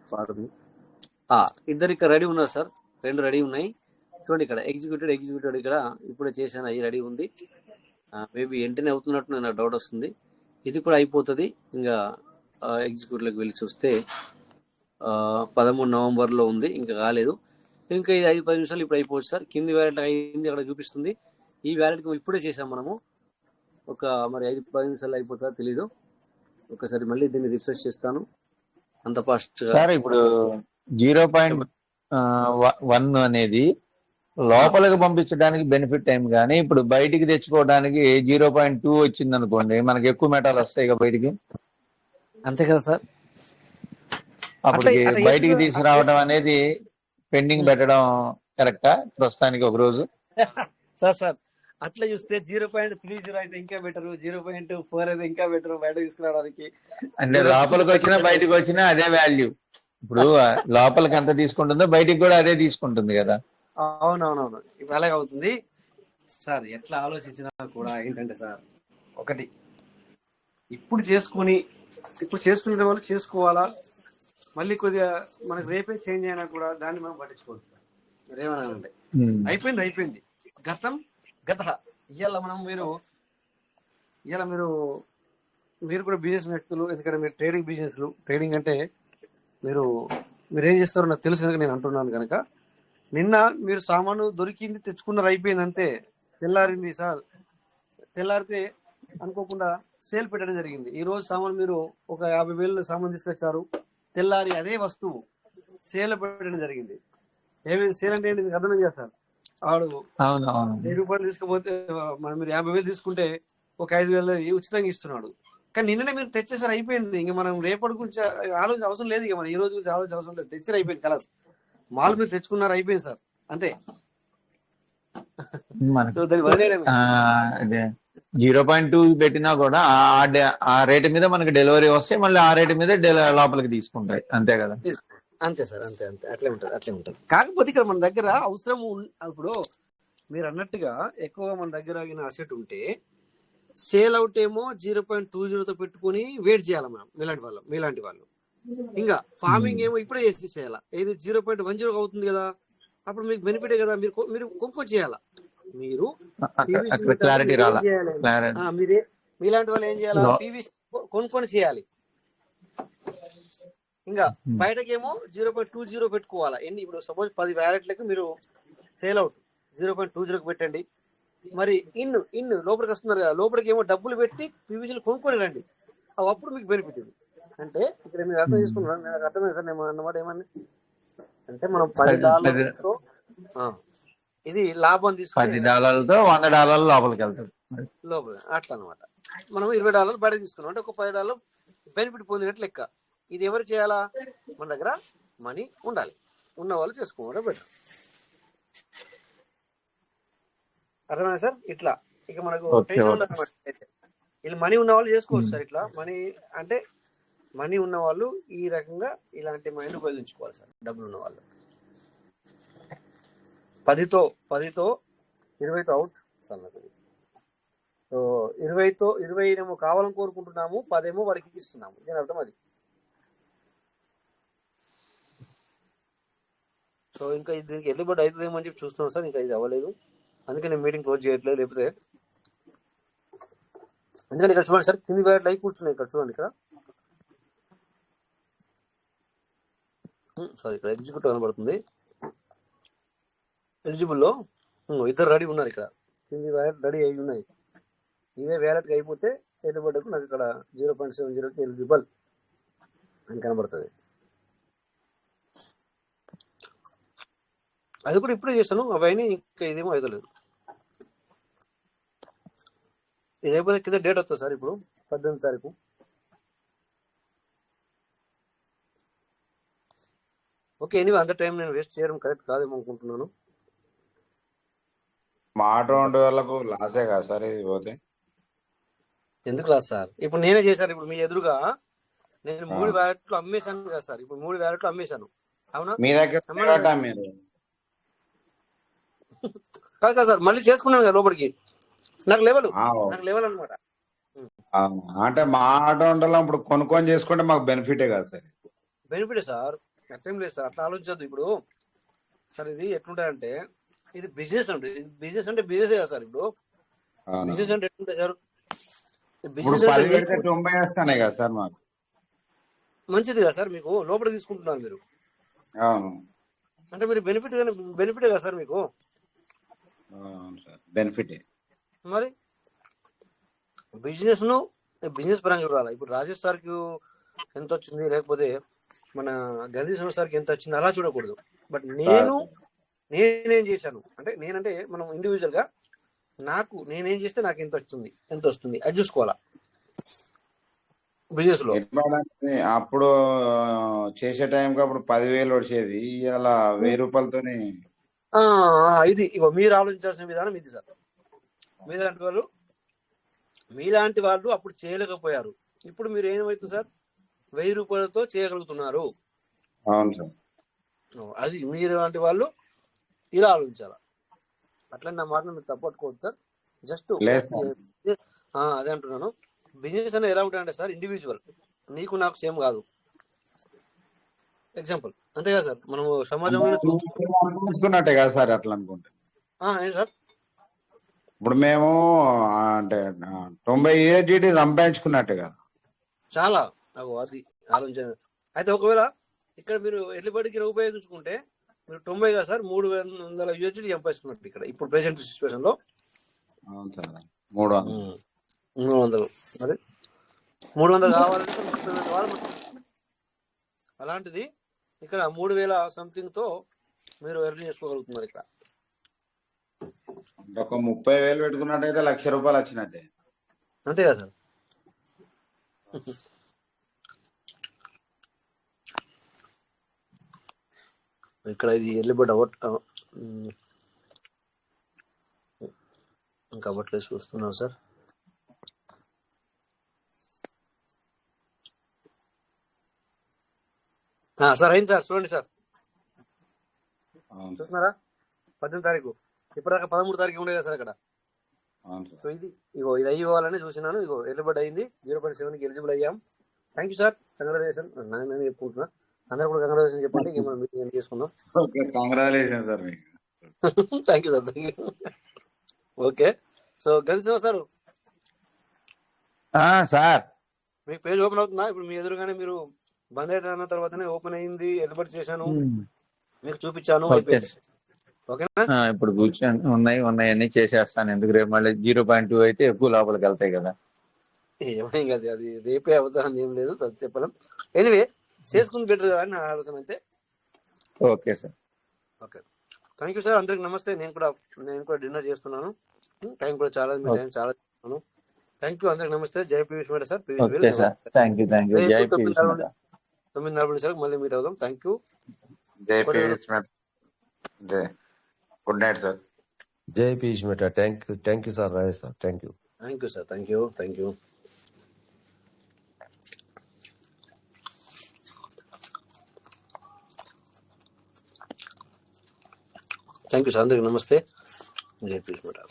ఫార్మింగ్ ఇద్దరు ఇక్కడ రెడీ ఉన్నారు సార్, 2 రెడీ ఉన్నాయి. చూడండి ఇక్కడ ఎగ్జిక్యూటెడ్ ఇక్కడ ఇప్పుడే చేశాను, అవి రెడీ ఉంది. మేబీ వెంటనే అవుతున్నట్టు నాకు డౌట్ వస్తుంది. ఇది కూడా అయిపోతుంది. ఇంకా ఎగ్జిక్యూటివ్లోకి వెళ్ళి చూస్తే 13 నవంబర్లో ఉంది, ఇంకా కాలేదు. ఇంకా 5-10 నిమిషాలు ఇప్పుడు అయిపోవచ్చు సార్. కింది వ్యాలెట్ అయింది, అక్కడ చూపిస్తుంది. ఈ వ్యాలెట్కి ఇప్పుడే చేసాం మనము. ఒక మరి 5-10 నిమిషాలు అయిపోతుందా తెలీదు. ఒకసారి మళ్ళీ దీన్ని రిఫ్రెష్ చేస్తాను. అంత ఫాస్ట్
సార్ ఇప్పుడు 0.1 అనేది లోపలికి పంపించడానికి బెనిఫిట్ టైం, కానీ ఇప్పుడు బయటికి తెచ్చుకోవడానికి 0.2 వచ్చింది అనుకోండి, మనకి ఎక్కువ మెటాలు వస్తాయి కదా బయటికి.
అంతే కదా సార్.
అప్పటికి బయటికి తీసుకురావడం అనేది పెండింగ్ పెట్టడం కరెక్టా ప్రస్తుతానికి ఒక రోజు?
సార్ అట్లా చూస్తే 0.30 అయితే ఇంకా బెటర్, 0.4 అయితే ఇంకా బెటర్ బయట తీసుకురావడానికి.
అంటే లోపలికి వచ్చినా బయటకు వచ్చినా అదే వాల్యూ. ఇప్పుడు లోపలికి ఎంత తీసుకుంటుందో బయటికి కూడా అదే తీసుకుంటుంది కదా.
అవునవునవును, ఇప్పుడు అలాగే అవుతుంది సార్. ఎట్లా ఆలోచించినా కూడా ఏంటంటే సార్, ఒకటి ఇప్పుడు చేసుకునే వాళ్ళు చేసుకోవాలా, మళ్ళీ కొద్దిగా మనకు రేపే చేంజ్ అయినా కూడా దాన్ని మనం పట్టించుకోవచ్చు సార్. మీరేమన్నానంటే అయిపోయింది గత ఇవాళ మీరు కూడా బిజినెస్ వ్యక్తులు, ఎందుకంటే మీరు ట్రేడింగ్ అంటే మీరేం చేస్తారో నాకు తెలుసు కనుక నేను అంటున్నాను కనుక. నిన్న మీరు సామాను దొరికింది, తెచ్చుకున్నారు, అయిపోయింది అంతే. తెల్లారింది సార్, తెల్లారితే అనుకోకుండా సేల్ పెట్టడం జరిగింది. ఈ రోజు సామాను మీరు ఒక 50,000 సామాను తీసుకొచ్చారు, తెల్లారి అదే వస్తువు సేల్ పెట్టడం జరిగింది. ఏమైంది సేల్ అంటే ఏంటి మీకు అర్థం కదా సార్? వాడు 1000 రూపాయలు తీసుకుపోతే మీరు 50,000 తీసుకుంటే ఒక 5,000 ఉచితంగా ఇస్తున్నాడు. కానీ నిన్ననే మీరు తెచ్చేసారు, అయిపోయింది. ఇంకా మనం రేపటి గురించి ఆలోచన అవసరం లేదు. ఇక మనం ఈ రోజు గురించి ఆలోచన అవసరం లేదు, తెచ్చారు, అయిపోయింది. కలర్స్ మాల్ మీరు తెచ్చుకున్నారు, అయిపోయింది సార్, అంతే. సో దాన్ని వదిలేయడం.
0.2 పెట్టినా కూడా ఆ రేటు మీద మనకి డెలివరీ వస్తే మళ్ళీ ఆ రేటు మీద లోపలికి తీసుకుంటాయి, అంతే కదా?
అంతే సార్, అంతే అట్లే ఉంటుంది. కాకపోతే ఇక్కడ మన దగ్గర అవసరం ఇప్పుడు మీరు అన్నట్టుగా ఎక్కువగా మన దగ్గర అసెట్ ఉంటే సేల్ అవుట్ ఏమో 0.20తో పెట్టుకుని వెయిట్ చేయాలి మనం, మీలాంటి వాళ్ళు. ఇంకా ఫార్మింగ్ ఏమో ఇప్పుడే చేయాలా, ఇది 0.10 అవుతుంది కదా, అప్పుడు మీకు బెనిఫిటే కదా. మీరు కొనుక్కొని చేయాలా, మీరు
క్లారిటీ రాలా.
మీలాంటి వాళ్ళు ఏం చేయాలా, పీవీసీ కొనుక్కొని చేయాలి. ఇంకా బయటకేమో 0.20 పెట్టుకోవాలా. ఎన్ని ఇప్పుడు సపోజ్ 10 వ్యాలెట్లకు మీరు సేల్ అవుట్ 0.20 పెట్టండి. మరి ఇన్ లోపలికి వస్తున్నారు కదా, లోపలికి ఏమో డబ్బులు పెట్టి పీవీసీలు కొనుక్కొని రండి. అప్పుడు మీకు బెనిఫిట్ ఇది. అంటే ఇక్కడ మీరు అర్థం చేసుకున్నారు, నాకు అర్థమైంది సార్. నేను అన్నమాట ఏమని అంటే మనం $10 ఇది లాభం తీసుకుని
$10తో $100 లోపలికి వెళ్తాడు
లోపల అట్లా అనమాట. మనం $20 బయట తీసుకున్నాం అంటే ఒక $10 బెనిఫిట్ పొందినట్టు లెక్క. ఇది ఎవరు చేయాలా? మన దగ్గర మనీ ఉండాలి, ఉన్న వాళ్ళు చేసుకోవడం బెటర్. అర్థమైనా సార్? ఇట్లా ఇక మనకు టెన్షన్ ఉండదు అనమాట. అయితే వీళ్ళు మనీ ఉన్న వాళ్ళు చేసుకోవచ్చు సార్. ఇట్లా మనీ అంటే మనీ ఉన్న వాళ్ళు ఈ రకంగా ఇలాంటి మైండ్ ఉపయోగించుకోవాలి సార్. డబ్బులు ఉన్న వాళ్ళు 10తో 20తో అవుట్ సార్. సో 20 కావాలని కోరుకుంటున్నాము, 10 వాడికి ఇస్తున్నాము. దీని అర్థం అది. సో ఇంకా దీనికి ఎల్లుబడి అవుతుందేమో అని చెప్పి చూస్తున్నాం సార్. ఇంకా ఇది అవ్వలేదు, అందుకే నేను మీటింగ్ క్లోజ్ చేయట్లేదు. లేకపోతే ఎందుకంటే ఇక్కడ చూడండి సార్, కింది వ్యాలెట్ అయి కూర్చున్నాయి. ఇక్కడ చూడండి, ఇక్కడ సారీ ఇక్కడ ఎగ్జిక్యూటివ్ కనబడుతుంది. ఎలిజిబుల్లో ఇద్దరు రెడీ ఉన్నారు. ఇక్కడ కింది వ్యాలెట్ రెడీ అయి ఉన్నాయి. ఇదే వ్యాలెట్కి అయిపోతే ఎల్లుబడ్డకు నాకు ఇక్కడ 0.70కి ఎలిజిబుల్ అని కనబడుతుంది. అది కూడా ఇప్పుడే చేశాను అవన్నీ. ఇంకా ఇదేమో అయితలేదు. ఇది అయిపోతే కింద డేట్ వస్తుంది సార్. ఇప్పుడు 18వ తారీఖు. ఓకే, ఎనీవే అంత టైం నేను వేస్ట్ చేయడం కరెక్ట్ కాదేమో అనుకుంటున్నాను.
మా అటువంటి వాళ్ళకు లాసే కదా సార్ ఇది పోతే.
ఎందుకు లాస్ సార్? ఇప్పుడు నేనే చేశాను. ఇప్పుడు మీ ఎదురుగా నేను 3 వ్యాలెట్లు అమ్మేశాను కదా సార్. ఇప్పుడు 3 వ్యాలెట్లు అమ్మేశాను, అవునా?
మీ దగ్గర మీరు
కాదు సార్, మళ్ళీ చేసుకున్నాను కదా లోపలికి. నాకు లెవెల్ అనమాట.
అంటే మా అటువంటి వాళ్ళం ఇప్పుడు కొనుక్కొని చేసుకుంటే మాకు బెనిఫిటే కదా సార్.
బెనిఫిట్ సార్, అట్లేం లేదు సార్. అట్లా ఆలోచించద్దు. ఇప్పుడు సార్ ఇది ఎట్లుంటాయంటే, ఇది బిజినెస్ అంటే బిజినెస్ కదా సార్. ఇప్పుడు బిజినెస్ అంటే ఎట్లుంటాయి సార్? బిజినెస్
90 వేస్తానే కదా సార్ మాకు.
మంచిది కదా సార్. మీకు లోపలికి తీసుకుంటున్నారు మీరు, అంటే మీరు బెనిఫిటే కదా సార్ మీకు.
బెనిఫిట్
మరి బిజినెస్ పరంగా చూడాలి. ఇప్పుడు రాజేష్ సార్కి ఎంత వచ్చింది, లేకపోతే మన గంధీశ్వర సార్కి ఎంత వచ్చింది అలా చూడకూడదు. బట్ నేనేం చేశాను అంటే, నేనంటే మనం ఇండివిజువల్ గా నేనేం చేస్తే నాకు ఎంత వస్తుంది అది చూసుకోవాలా బిజినెస్ లో.
అప్పుడు చేసే టైంకి అప్పుడు 10,000 వచ్చేది, ఇలా ₹1000తోనే.
ఇది ఇగో మీరు ఆలోచించాల్సిన విధానం ఇది సార్. మీలాంటి వాళ్ళు అప్పుడు చేయలేకపోయారు. ఇప్పుడు మీరు ఏమవుతుంది సార్, ₹1000తో చేయగలుగుతున్నారు.
అవును సార్.
అది మీరు లాంటి వాళ్ళు ఇలా ఆలోచించాలి. అట్లా నా మాటను మీరు తప్పట్టుకోవద్దు సార్. జస్ట్ అదే అంటున్నాను. బిజినెస్ అనేది ఎలా ఉంటాయంటే సార్, ఇండివిజువల్, నీకు నాకు సేమ్ కాదు. ఎగ్జాంపుల్ అంతే కదా సార్. మనము సమాజంలో
చూసుకున్నట్టే కదా సార్. అట్లా అనుకుంటే
ఏంటి సార్,
ఇప్పుడు మేము అంటే 90 AGD సంపాదించుకున్నట్టే కదా.
చాలా అది ఆలోచన. అయితే ఒకవేళ ఇక్కడ మీరు ఎల్లుబడికి ఉపయోగించుకుంటే మీరు 90 కదా సార్, 300 USD సంపాదించుకున్నట్టు ఇక్కడ ఇప్పుడు ప్రెసెంట్ సిచ్యువేషన్ లో.
అవును సార్, 300.
మరి 300 కావాలంటే 30,000 కావాలి. అలాంటిది ఇక్కడ 3,000 సంథింగ్ తో మీరు ఎర్న్ చేసుకోగలుగుతున్నారు. ఇక్కడ
ఒక 30,000 పెట్టుకున్నట్టయితే ₹1,00,000 వచ్చినట్టే.
అంతే కదా సార్. ఇక్కడ ఇది ఎల్లుబడి ఇంకా అవ్వట్లేదు, చూస్తున్నాను సార్. సార్ అయింది సార్, చూడండి సార్. చూస్తున్నారా? 18వ తారీఖు, ఇప్పటిదాకా 13వ తారీఖు ఉండే కదా సార్ అక్కడ. సో ఇది అయ్యివ్వాలని చూసినాను. ఇగో ఎల్లుబడి అయింది, 0.7కి ఎలిజిబుల్ అయ్యాం. Thank you sir, congratulation. నేను చెప్పుకుంటున్నా, అందరూ కూడా కంగ్రాచులేషన్ చెప్పండి. మనం మీటింగ్ చేసుకుందాం.
కంగ్రాచులేషన్ సార్ మీకు.
Thank you sir, thank you. Okay, so Gandheeshwara sir
sir
మీకు పేజ్ ఓపెన్ అవుతుందా? ఇప్పుడు మీ ఎదురుగానే మీరు బంద్ అయితే అన్న తర్వాతనే ఓపెన్ అయింది, ఎలిబడి చేశాను, మీకు చూపించాను,
ఓకే
అయిపోయింది. ఓకేనా?
ఇప్పుడు కూర్చొని ఉన్నాయి అన్ని చేసేస్తాను. ఎందుకు రేపు మళ్ళీ 0.2 అయితే ఎక్కువ లోపలికి వెళ్తాయి కదా.
ఏమేం కాదు, అది రేపే అవుతారని ఏం లేదు, చెప్పలేం. ఎనివే చేసుకుని బెటర్ కదా అని నా ఆలోచన అంతే.
Okay sir.
Okay, thank you sir. అందరికి నమస్తే. నేను కూడా డిన్నర్ చేస్తున్నాను. టైం కూడా చాలా, మీ టైం చాలా చేస్తున్నాను. థ్యాంక్ యూ, అందరికి నమస్తే. జై Piyush madam sir. Piyush
okay sir, thank you.
రేపు
జై పీయూష్ మేడం.
9:40 సార్ మళ్ళీ మీట్ అవుదాం. Thank you.
జై Piyush madam. Good night sir.
జై పీయూష్ మేట. Thank you sir. Rajesh sir, thank you.
Thank you sir. Thank you. Thank you sir. అందరికి నమస్తే. జై పీయూష్ మేడం.